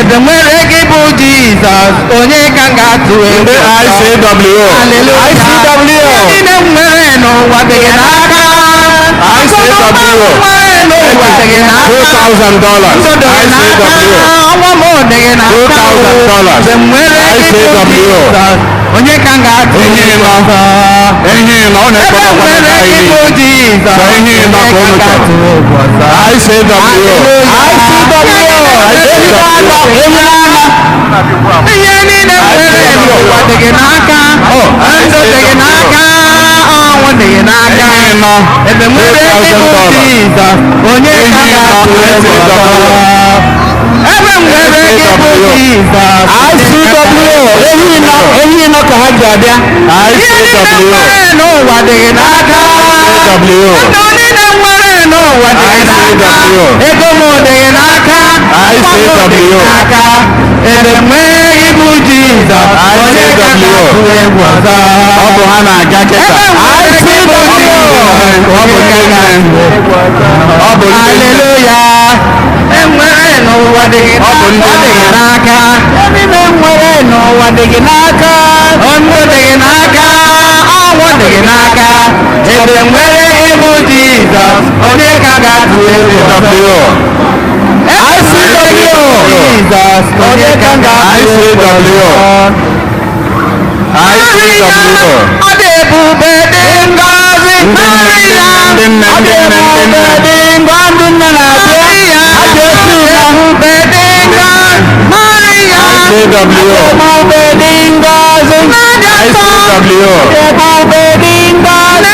ebe nwere gị bụ Jizọs onye ka ga-atụ egwu Ndị ọzọ ICWO. Hallelujah. Ihe niile m nwere n'ụwa dị gị n'aka ICWO. nwere n'ụwa dị gị n'aka $2,000. ICWO. ọnwa m dị gị n'aka $2,000. mgbe m nwere gị bụ ICWO. Jizọs onye ka ga-atụ Ihe egwu nọ. ọzọ Ihe nọ ọ ebe na-ekpọtakwa nwere ndị gị bụ anyị. Jizọs Sọ ihe nọ ka onye unu ka ga-atụ chọrọ. egwu ọzọ ICWO. ihe niile nwere n'ụwa dị gị n'aka ndụ dị gị n'aka ọnwụ dị gị n'aka Ihe nọ. ebe nwere gị bụ Jizọs onye ka ga-atụ egwu ọzọ ebe nwere gị bụ Jizọs Ehi nọ ka ha ji abịa. ihe niile nwere n'ụwa dị gị n'aka ndụ niile nwere n'ụwa dị gị n'aka ego m dị gị n'aka nwa m dị gị n'aka ebe nwere gị bụ Jizọs onye ka ga-atụ egwu ọzọ Ọ bụ ha na-aga kịta. ebe nwere gị bụ Jizọs onye ka ga-atụ egwu ọzọ Ọ bụ ndị Haleluya enwere n'ụwa dị gị Ọ bụ ndị n'aka ọ dị gị n'aka ebe nwere n'ụwa dị gị n'aka ndụ dị gị n'aka ọnwụ dị gị n'aka ebe nwere ịbụ Jizọs onye ka ga-atụ egwu ọzọ ICW Jizọs onye ka ga-atụ egwu ọzọ ọ dị ebube dị ngọzi Maria ọ dị ebube dị ngọzi nne na-abịa ọ dị ebube dị ngọzi Maria ọ dị ebube dị ngọzi ebube dị ngọzi ọ dị ebube dị ngọzi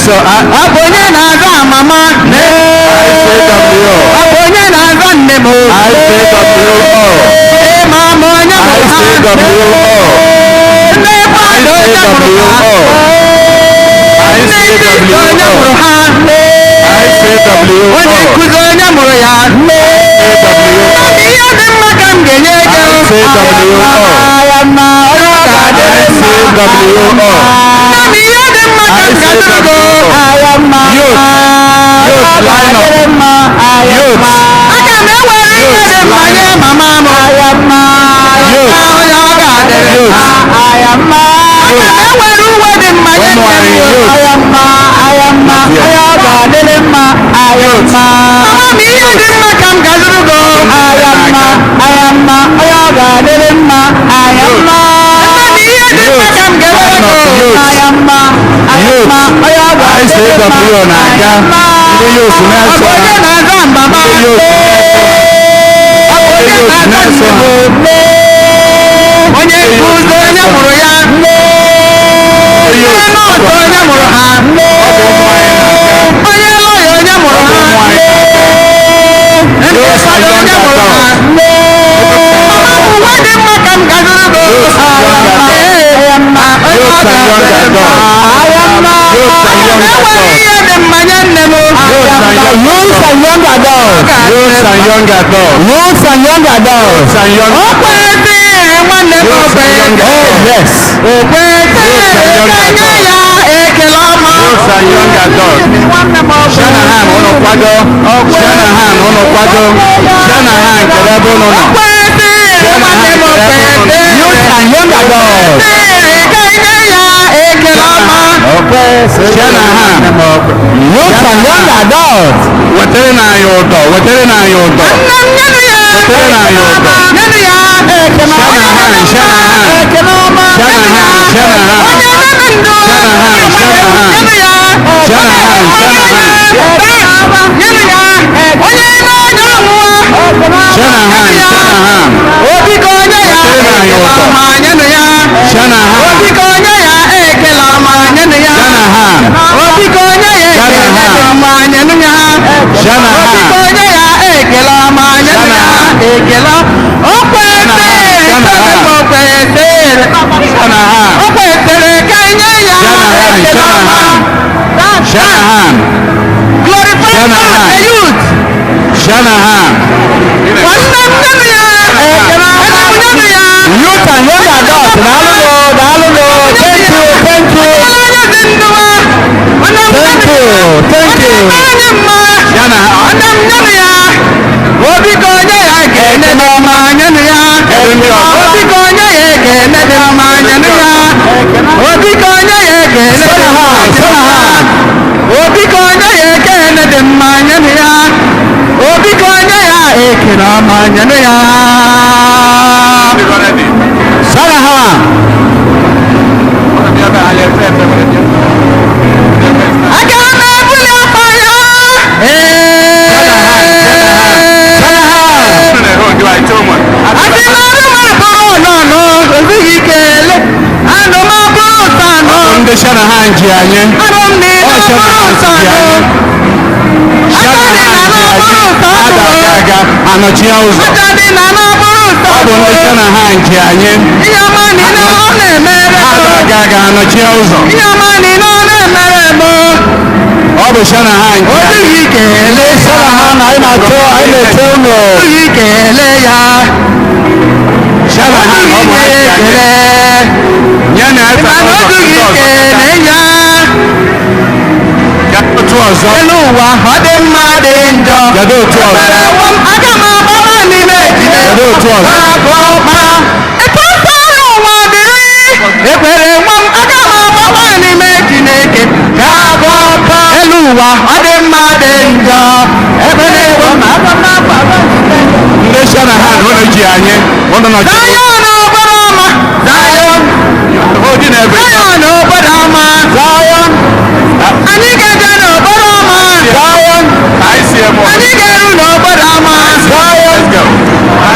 So onye na-aga amama onye na-aga nne m mama onye mụrụ ha nne kwado onye mụrụ ha nne ndị onye mụrụ ha onye nkụzi onye mụrụ ya ihe dị mma ka m ga-enye ego ya mma onye ọ ga-adịrị mma ihe dị mma ka m ga-adịrị ego aga m ewere ihe dị mma nye mama m onye ọ ga-adịrị mma aga m ewere uwe dị mma nye nne m onye ọ ga-adịrị mma mama m ihe dị mma ka m ga-adịrị ego onye ọ ga-adịrị mma ihe dị mma ka m ga-ewere ego onye na-aza mbaba onye nkụzi onye mụrụ ya onye nọọsụ onye mụrụ ha onye lọya onye mụrụ ha ndị fada onye mụrụ ha uwe dị mma ka m gaziri go enwere ihe dị mma nye nne m okwetiri nwanne m okwetiri enye ya ekele ọma ekele ọma nyere ya. Shanahan. Aga m ebuli akpa ya. Shanahan ji anyị. Aga anọchie ụzọ. Ọ bụ ndị Shanahan ji anyị. Aga anọchie ụzọ. Ọ bụ Shanahan ji anyị. Shanahan anyị na-achọ ụlọ. Shanahan ọ bụ anyị ji anyị. Ya na-efe ụzọ ndị ọzọ. Otu ọzọ. Elu ụwa ọ dị mma dị njọ. Kedu otu ọzọ? Aga m agbaba n'ime ejide. Kedu otu ọzọ? Etu ọzọ ụwa dịrị. Ekwere nwa m aga m agbaba n'ime Chineke. Elu ụwa ọ dị mma dị njọ. Ekwere nwa m aga m agbaba n'ime Chineke. Ndị Shanahan ụlọ ji anyị. Zion obodo ọma. Zion. Zion obodo ọma. Zion. Anyị ga-eje n'obodo ọma. Zion. Anyị ga-eru n'obodo ọma. Zion.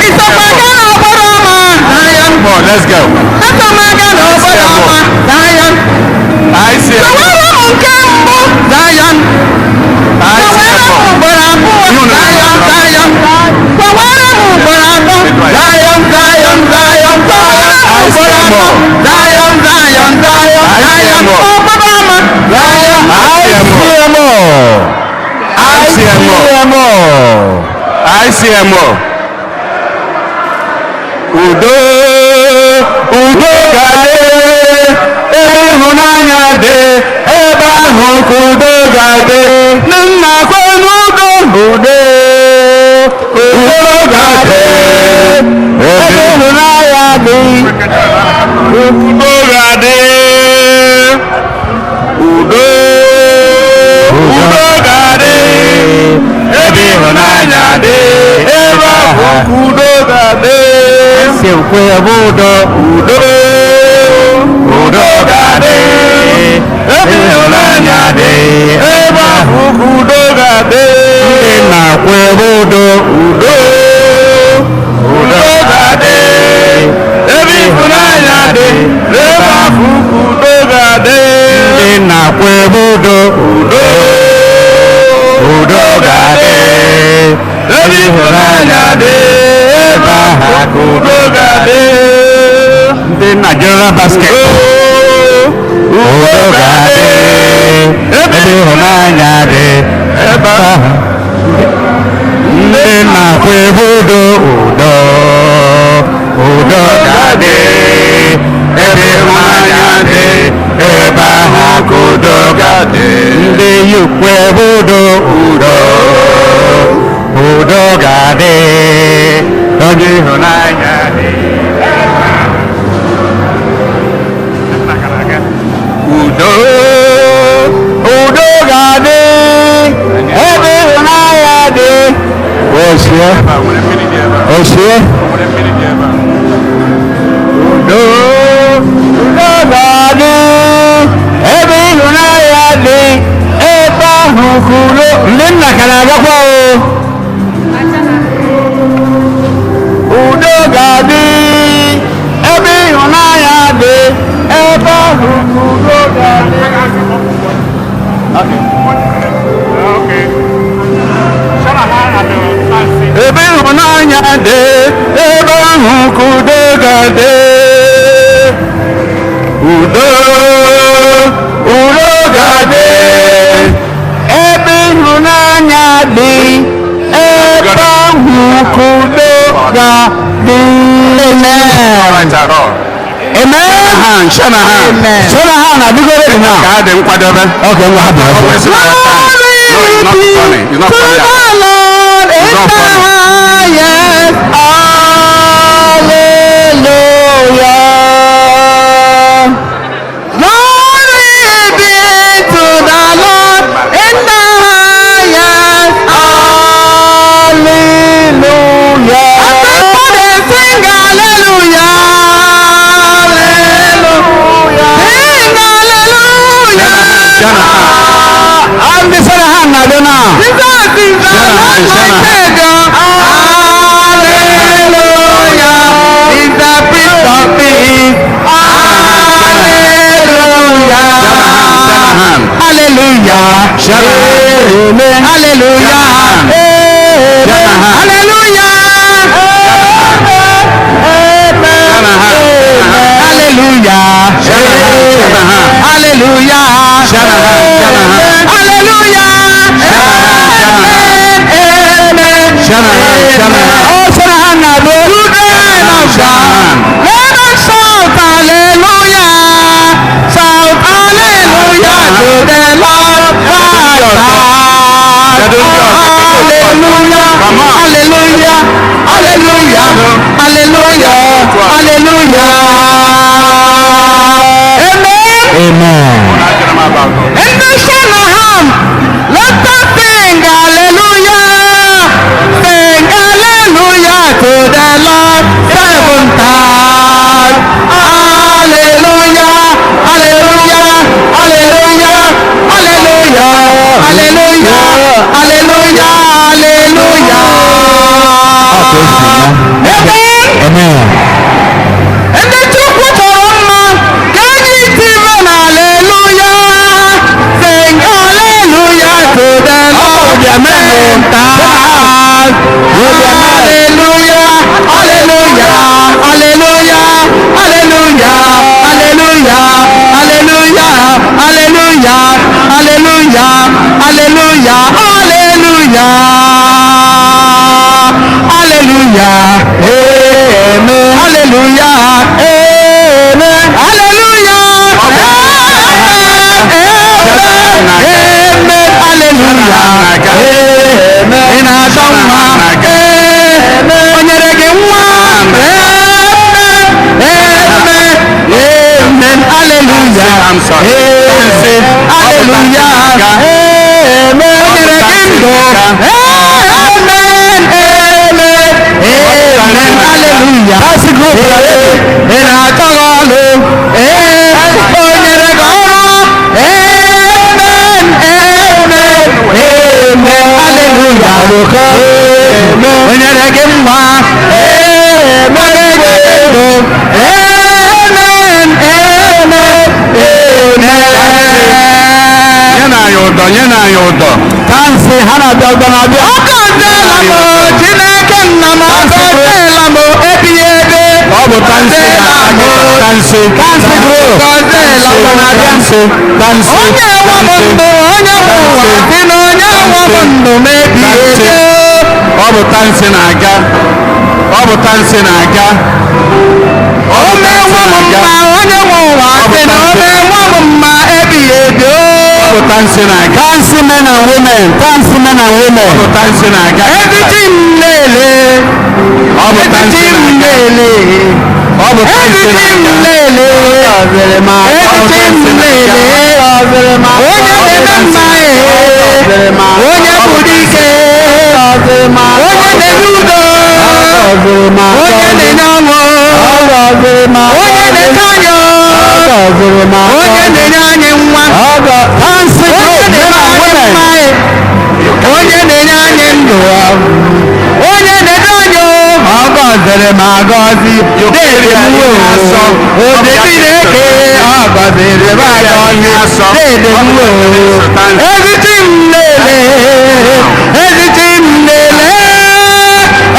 Isokwaga n'obodo ọma. Zion. Let's go. Esomaga n'obodo ọma. Zion. Sowere m nke mbụ. Zion. Sowere m ugboro abụọ. Zion. Zion. Sowere m ugboro atọ. Zion. Zion. Zion. Sowere m ugboro atọ. Zion. Zion. Zion. Zion. Obodo ọma. Zion. ICMO. Udo ga-adị ebe ịhụnanya dị ebe ahụ ka udo ga-adị nna kwe n'udo udo ga-adị ebe ịhụnanya dị udo ga-adị udo ga-adị ebe ịhụnanya dị ebe ahụ ka udo ga-adị sekwe udo ga-adị ebe ịhụnanya dị ebe ahụ ka udo ga-adị ndị na-akwa udo ga-adị ebe ịhụnanya dị ebe ahụ ka udo ga-adị ndị na-akwa udo ga-adị ebe ịhụnanya dị ebe ahụ ka udo ga-adị ndị Nigeria basket udo ga-adị ebe ịhụnanya dị ebe ahụ ndị na-akwa udo ga-adị ebe ịhụnanya dị ebe ahụ ka udo ga-adị ndị yukwe udo ga-adị ebe ịhụnanya dị udo ga-adị ebe ịhụnanya dị osie udo ga-adị ebe ịhụnanya dị ebe ahụ ka udo ndị nna ka na-agakwa udo ga-adị ebe ịhụnanya dị ebe ahụ ka udo ga-adị ebe ịhụnanya dị ebe ahụ ka udo ga-adị udo ga-adị ebe ịhụnanya dị ebe ahụ ka udo ga-adị. Amen. Shanahan, abigoro dị na. Ka dị nkwadobe. Okay, ngwa ha bịara. Glory be to the Lord in the highest. Hallelujah. Glory be to the Lord in the highest. Hallelujah. my Savior. Hallelujah. Is the Prince of Peace. Hallelujah. Hallelujah. Amen. Hallelujah. Hallelujah. Hallelujah. Hallelujah. Oh, Shanahan, children of God, let us shout hallelujah. Shout hallelujah to the Lord. Hallelujah. Hallelujah. Hallelujah. Hallelujah. Hallelujah. Amen. And the Shanahan, let us sing hallelujah. Sing hallelujah to the Lord 7 times. Hallelujah. Hallelujah. Hallelujah. Hallelujah. Hallelujah. Hallelujah. Hallelujah. Amen. And the chukwu tọrọ mma ka anyị tiri hallelujah. Sing hallelujah to the Lord. Amen. Hallelujah. Hallelujah. Hallelujah. Hallelujah. Hallelujah. Hallelujah. Hallelujah. Hallelujah. Hallelujah. Hallelujah. Hallelujah. Amen. Hallelujah. Amen. Hallelujah. Amen. Hallelujah. Amen. In our song, amen. Onyere gị nwa. Amen. Amen. Hallelujah. I'm sorry. Hallelujah. Amen. Onyere gị ndụ. Amen. Amen. Amen. Hallelujah. That's the group. In our tongue, onyere gị ọrụ. Amen. Amen. Amen. Hallelujah. Amen. Onyere gị mma. Amen. Onyere gị ndụ. Amen. Amen. Nye na anyị ụdọ. Tansi ha na-abịa ụdọ na-abịa. Ọ gọziela m Chineke nna m, ọ gọziela m ebighị ebe. Ọ bụ tansi na-aga. Tansi. Tansi group. Gọziela m na-abịa. Tansi. Onye nwe m ndụ, onye nwe ụwa, si na onye nwe m ndụ m ebighị ebe. Ọ bụ tansi na-aga. Ọ bụ tansi na-aga. Ome nwe m mma, onye nwe ụwa, si na ome nwe m mma ebighị ebe. Tansi na-aga. Tansi men and women. Tansi men and women. Ọ bụ tansi na-aga. Ejiji m lele. Ọ bụ tansi na-aga. Ọ bụ tansi na-aga. Ejiji m lele. Ejiji m lele. Onye na-eme mma onye bụ dike. Onye na-enye udo. Onye na-enye ọṅụ. Onye na-enye anyọ. Onye na-enye anyị nwa. Onye na-enye anyị ndụ. Onye na-edo anyị ọ gọziri m agọzi. Deede m ode Chineke ọ gọziri m agọzi. Deede m eziti m lele. Eziti m lele.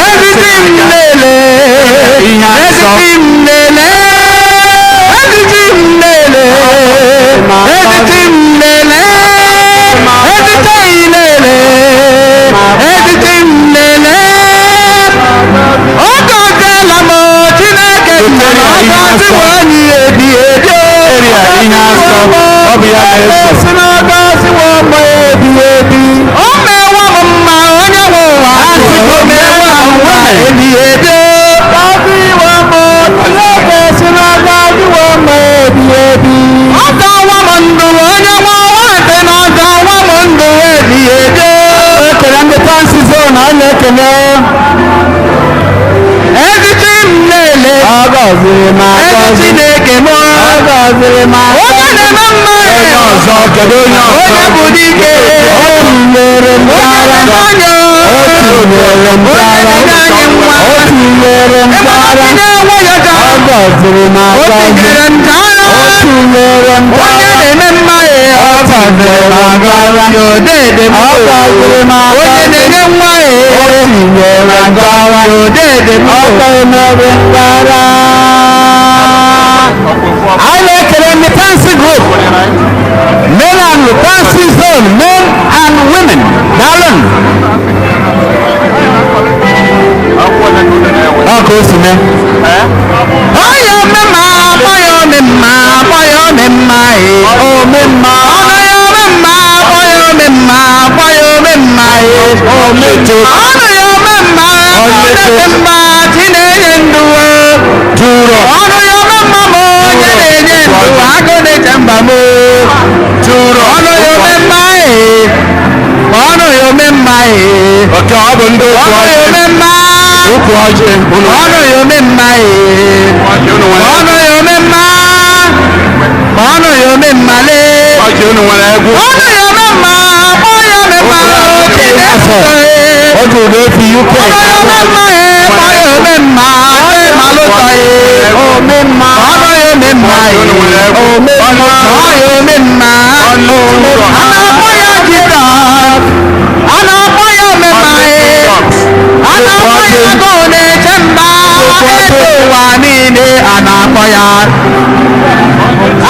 Eziti m lele. Eziti m lele. Eziti m lele. Eziti m lele. Eziti lele. Eziti m lele. Ọ gọziela m Chineke nna m, ọ gọziwo anyị ebi ebi. Si na ọ gọziwo m ebi ebi. O mewo m mma, onye nwe ụwa, asị o mewo m mma ebi ebi. Gọziwo m Chineke, si na ọ gọziwo m ebi ebi. Ọ zọwo m ndụ, onye nwe ụwa, sị na ọ zọwo m ndụ ebi ebi. Ekele ndị Tansi Zone, a na-ekele. Eziti m lele. Ọ gọziri m agọzi. Ezi Chineke m. Ọ gọziri m agọzi. Onye na-eme mma. Onye ọzọ, kedu onye ọzọ? Onye bụ dike. O mere m. Onye na-eme anya. tinyere m onye na-enye anyị nwa o tinyere m onye na-enwe ya ka ọ gọziri m o agọzi tinyere m ka o tinyere m onye na-eme mmanya ọ gọziri m agọzi odede m ọ gọziri m onye agọzi na-enye nwa o tinyere m agọzi odede m ọ ga-emere ngara anyị na-ekele ndị Lutancy group men and Lutancy zone men and women daalụnụ ọ ka o si mee onye omemma akpọya omemma akpọya omemma omemma ọnụ ya omemma akpọya omemma akpọya omemma ometo ọnụ ya omemma omemma Chinenye ndụ jụrụ ọnụ ya omemma m onye na-enye ndụ agụ na-eche mba m jụrụ ọnụ ya omemma ọnụ ya omemma oke ọ bụ ndị ọnụ ya omemma ukwu ọjị unu ọnụ ya omemma ọnụ ya omemma ọnụ ya omemma lee ọjị unu nwere egwu ọnụ ya omemma akpọ ya omemma oke na-eso ọ dị ụdị efi UK ọnụ ya omemma akpọ ya omemma malụtọ omemma ọnụ ya omemma omemma ọ ya omemma a na-akpọ ya Jizọs a na-akpọ ya omemma a na-akpọ ya agụ na-eche mba ebe ụwa niile a na-akpọ ya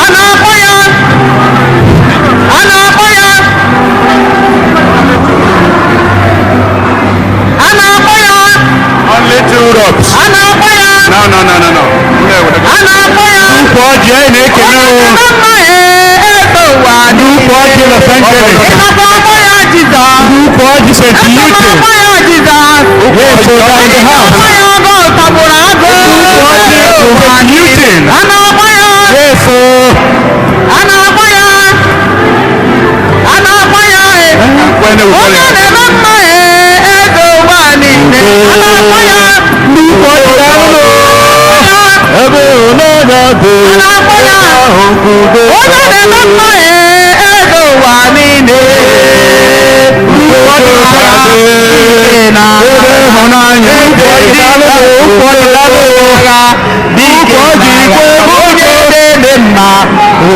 a na-akpọ ya a na-akpọ ya a na-akpọ ya only two ropes a na-akpọ ya no a na-akpọ ya ukwu ọjị anyị na-ekele omemma ebe ụwa ukwu ọjị Los Angeles ị nakwa akpọ ya Jizọs ukwu ọjị St. ị nakwa Newton akpọ ya Jizọs yes so down the house akpọ ya agụ tagburu agụ St. Newton a na-akpọ ya yes so a na-akpọ ya a na-akpọ ya when we onye na-eme mma eze ụwa niile a na-akpọ ya ndị ukwu ọjị daalụ ebe ụlọ dị a na-akpọ ya nkwudo onye na-eme mma eze ụwa niile ukwu ọjị na ebe ịhụnanya ukwu ọjị daalụ ukwu ọjị daalụ ukwu ọjị ikwe onye na-eme mma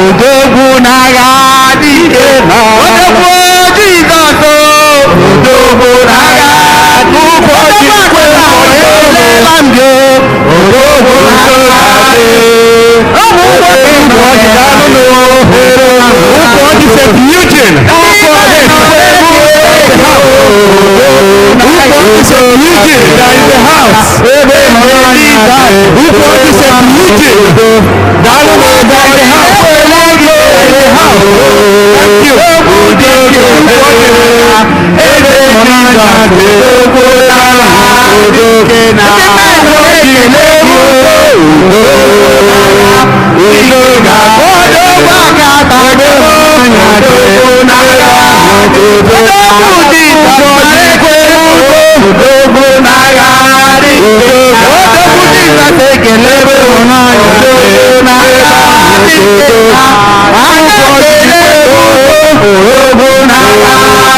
odogwu n'agha dike na odogwu Jizọs odogwu n'agha ukwu ọjị ikwe elela mbio odogwu n'agha ụmụ nwoke ukwu ọjị daalụ ukwu ọjị St. Newton ukwu ọjị St. Newton that is the house ebe ịhụnanya ukwu ọjị St. Newton daalụ na that is the house thank you ebe ịhụnanya odogwu n'agha dike na udo ga-odogwu akata odogwu n'agha odogwu odogwu n'agha odogwu Jizọs ekelebe ịhụnanya odogwu n'agha odogwu n'agha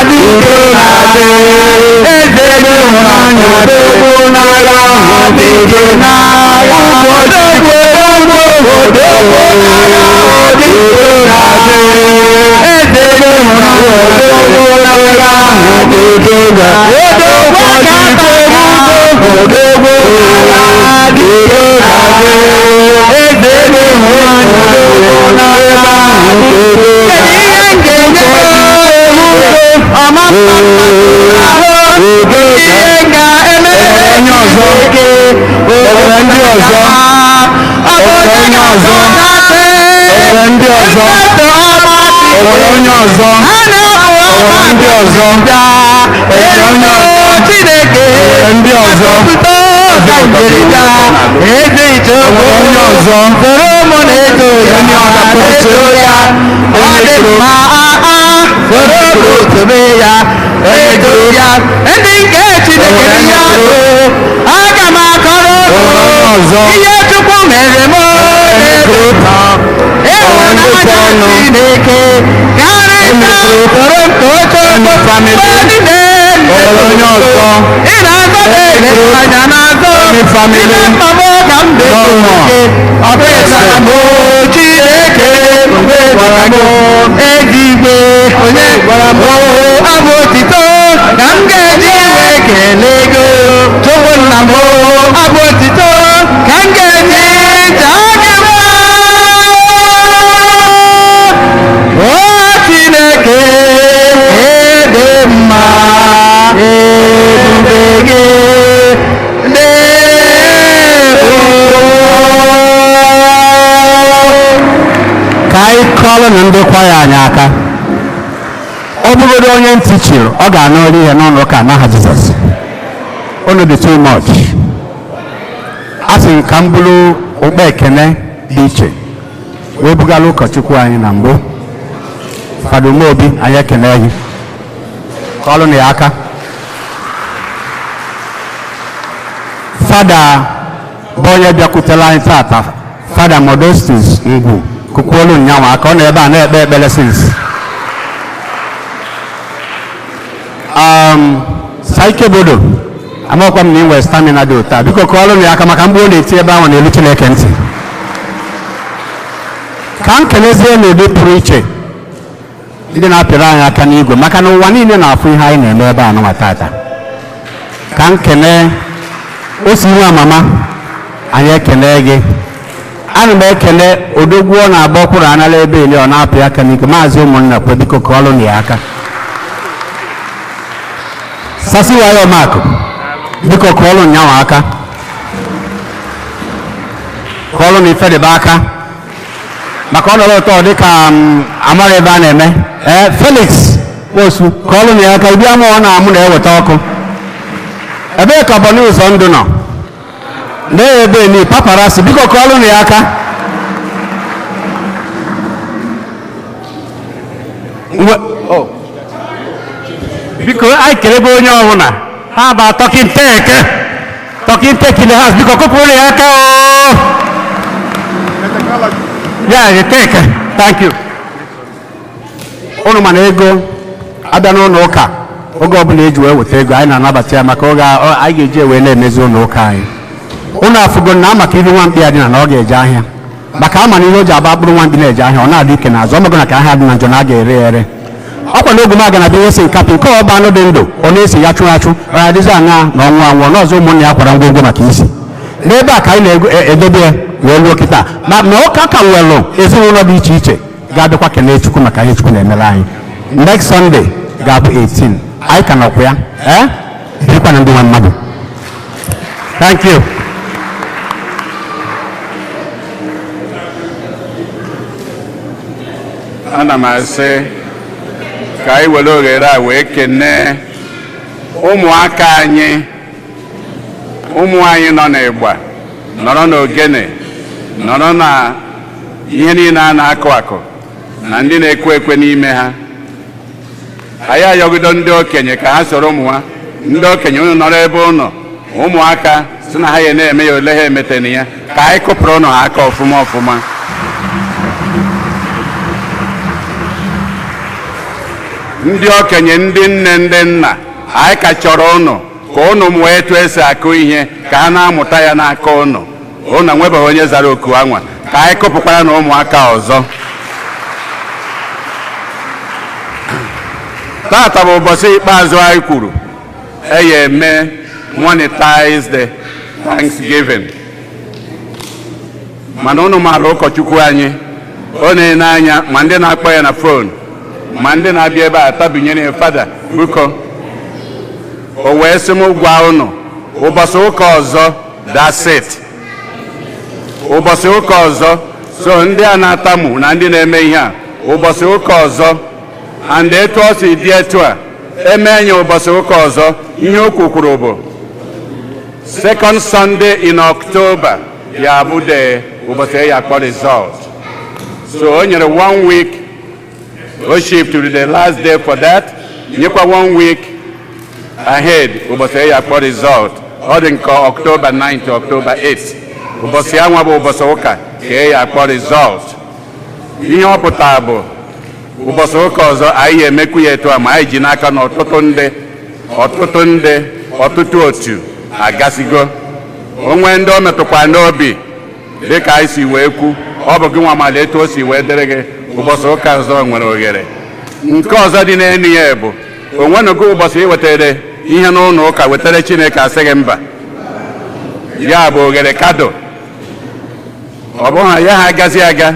dike na-adị eze ịhụnanya odogwu n'agha dike n'agha odogwu odogwu n'agha dike na-adị eze ịhụnanya odogwu n'agha dike na-adị odogwu akata odogwu n'agha dike na-adị eze ịhụnanya odogwu n'agha dike na-adị ihe nke ọma ihe ga-emere onye ọzọ ndị ọzọ onye ọzọ ndị ọzọ onye ọzọ ndị ọzọ onye ọzọ Chineke ndị ọzọ eze ite onye ọzọ soro ụmụ na-eto ya na-eto ya ọ dị mma soro ụmụ tobe ya eto ya ndị nke Chineke ya aga m akọrọ ihe Chukwu mere m ịhụnanya Chineke karịa toro m tocho niile onye ọzọ onye famili Chineke mgbe gwara m ezigbo onye gwara m abụ otito ka m ga-eji wee kelee gị Chukwu nna m abụ otito ka m ga-eji jaa gị o Chineke dị mma ebube gị ka anyị kọọrọ na ndị kwaya anyị aka ọ bụgodị onye ntị chiri ọ ga-anụrụ ihe n'ụlọ ụka n'aha Jizọs unu dị too much a sị ka m bụrụ ụkpa ekene dị iche wee bugala ụkọchukwu anyị na mbụ Fada Umeobi anyị ekene gị kọọrọ na ya aka Fada bụ onye bịakwutere anyị tata Fada Modestus Ngwu kukwolu nyanwa aka ọ nọ ebe a na-ekpe ekpere since Saikebodo amakwa m na inwe stamina dị ụta biko kọọrọ na ya aka maka mgbe ọ na-eti ebe ahụ n'elu Chineke ntị ka m kelezie n'ụdị pụrụ iche ndị na-apịrị anyị aka n'igwe maka na ụwa niile na-afụ ihe anyị na-eme ebe a nụwa tata ka m kelee osi nwa mama anyị ekele gị ana m ekele odogwu ọ na-agba ọkwụrụ anala ebe ele ọ na-apị aka n'ike maazị ụmụnna kwe biko kọọlụ na ya aka sasi wayo makụ biko kọọlụ nyanwa aka kọọlụ na ife dịba aka maka ọ nọrọ ụtọ dịka amara ebe a na-eme Felix Osu kọọlụ na ya aka ibi ama ọ na-amụ na-eweta ọkụ ebee ka Bọni ụzọ ndụ nọ n'ebe ni paparasi biko kọọlụ na ya aka biko anyị kelebe onye ọbụla ha ba talking tech in the house biko kụpụrụ na ya aka ya tech thank you unu mana ego abịa n'ụlọ ụka oge ọbụla eji wee weta ego anyị na-anabata ya maka oge anyị ga-eji wee na-emezi ụlọ ụka anyị unu afụgo na maka ihe nwamkpi ya dị na ọ ga-eje ahịa maka ama na ihe o ji agba akpụrụ nwamkpi na-eje ahịa ọ na-adị ike n'azụ ọmagụ na ka ahịa dị na njọ na a ga-ere ya ere ọkwa na ogwu maga na bịa esi nkapị nke ọba anụ dị ndụ ọ na-esi ya chụ achụ ọ ya-adịzi aṅa na ọnwụ anwụọ n'ọzọ ụmụnne ya kwara ngwongwo maka isi n'ebe a ka anyị na-edobe ya wee ruo kịta ma ụka ka nwelụ ezinụlọ dị iche iche ga-abịakwa kelee Chukwu maka ihe Chukwu na-emere anyị next Sunday ga-abụ 18 anyị ka nọkwa ya birikwa na ndị nwe mmadụ thank you ana m asị ka anyị were ohere a wee kene ụmụaka anyị ụmụ anyị nọ n'ịgba nọrọ n'ogene nọrọ na ihe niile a na-akụ akụ na ndị na-ekwe ekwe n'ime ha anyị ayọgido ndị okenye ka ha soro ụmụ ha ndị okenye unu nọrọ ebe ụnọ ụmụaka si na ha ya na-eme ya ole ha emetena ya ka anyị kụpụrụ ụnụ ha aka ọfụma ọfụma ndị okenye ndị nne ndị nna anyị ka chọrọ ụnụ ka ụnụ mụọ etu esi akụ ihe ka ha na-amụta ya n'aka ụnụ ụnụ enwebeghị onye zara oku anwa ka anyị kụpụkwara na ụmụaka ọzọ tata bụ ụbọchị ikpeazụ anyị kwuru eya eme monetized Thanksgiving mana ụnụ maara ụkọchukwu anyị ọ na-ene anya ma ndị na-akpọ ya na fon ma ndị na-abịa ebe a tabinyere Fada biko o wee sị m gwa ụnụ ụbọchị ụka ọzọ that's it ụbọchị ụka ọzọ so ndị a na-atamu na ndị na-eme ihe a ụbọchị ụka ọzọ and etu ọ si dị etu a eme nye ụbọchị ụka ọzọ ihe o kwukwuru bụ second Sunday in October ya bụ de ụbọchị ya akpọ result so o nyere 1 week o shift to the last day for that nyekwa 1 week ahead ụbọchị ya akpọ result ọ dị nke October 9 to October 8 ụbọchị anwa bụ ụbọchị ụka ka ya akpọ result ihe ọ pụtara bụ ụbọchị ụka ọzọ anyị emekwu ya etu a ma anyị ji n'aka na ọtụtụ ndị ọtụtụ ndị ọtụtụ otu agasigo onwe ndị o metụkwa n'obi dịka anyị si wee kwu ọ bụ gị nwa mala etu o si wee dịrị gị ụbọchị ụka ọzọ nwere oghere nke ọzọ dị n'elu ya bụ onwenugo ụbọchị ị wetara ihe n'ụlọ ụka wetara Chineke asị gị mba ya bụ oghere kado ọ bụghị ya ha agazi aga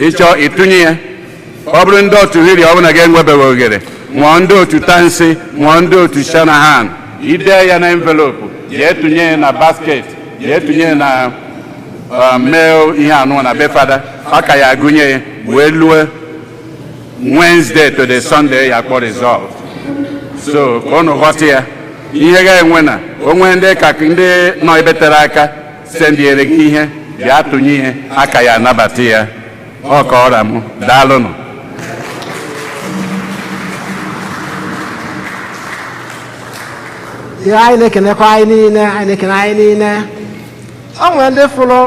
ịchọ ịtụnye ya ọ bụrụ ndị otu hiri ọ bụla ga-enwebeghị oghere mụọ ndị otu tansi mụọ ndị otu Shanahan ide ya na envelopu jee tụnye ya na basket jee tụnye ya na mee ihe anụ na be fada aka ya agụnye ya wee lue Wednesday to the Sunday ya kpọ result so ka ụnụ ghọta ya ihe ga-enwe na onwe ndị ka ndị nọ ebe tere aka sendiere gị ihe bịa tụnye ihe aka ya anabata ya ọ ka ọra m daalụnụ anyị na-ekenekwa anyị niile o nwere ndị fụrụ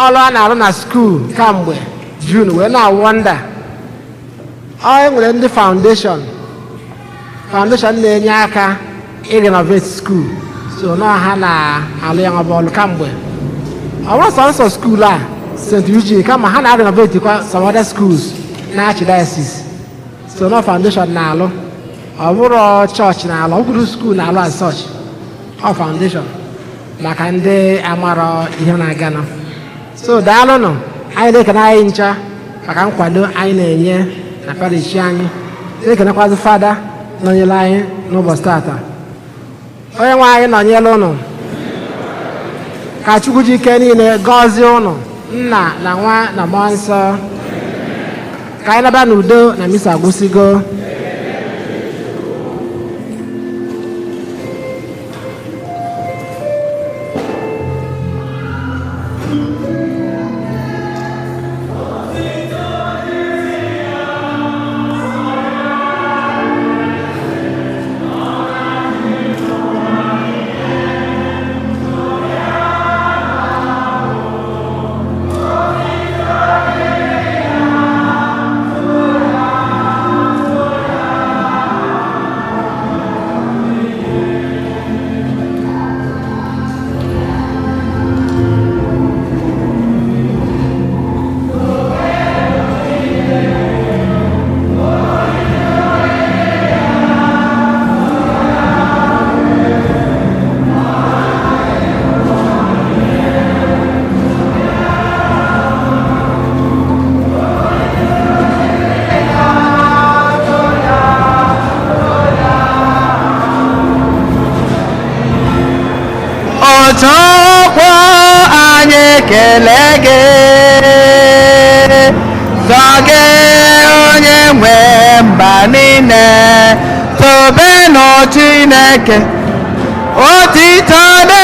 ọrụ a na-arụ na skuul kamgbe June wee na-awọnda ọ nwere ndị foundation na-enye aka ịrenovate skuul so na ha na-alụ ya nwa bọọlụ kamgbe ọ bụrụ sọnsọ skuul a St. Eugene kama ha na-renovate kwa some other schools na Archdiocese so na foundation na-alụ ọ bụrụ chọọchị na-alụ ọ bụrụ skuul na-alụ as such ọ foundation maka ndị amara ihe na-aga na so daalụnụ anyị na-ekene anyị ncha maka nkwado anyị na-enye na parish anyị na-ekenekwazi fada nọnyere anyị n'ụbọchị tata onye nwe anyị nọnyere ụnụ ka Chukwu ji ike niile gọzie ụnụ nna na nwa na mmụọ nsọ ka anyị naba n'udo na misa agwụsịgo ọtọkwa anyị ekele gị sọ gị onye nwe mba niile tobenụ Chineke otito dị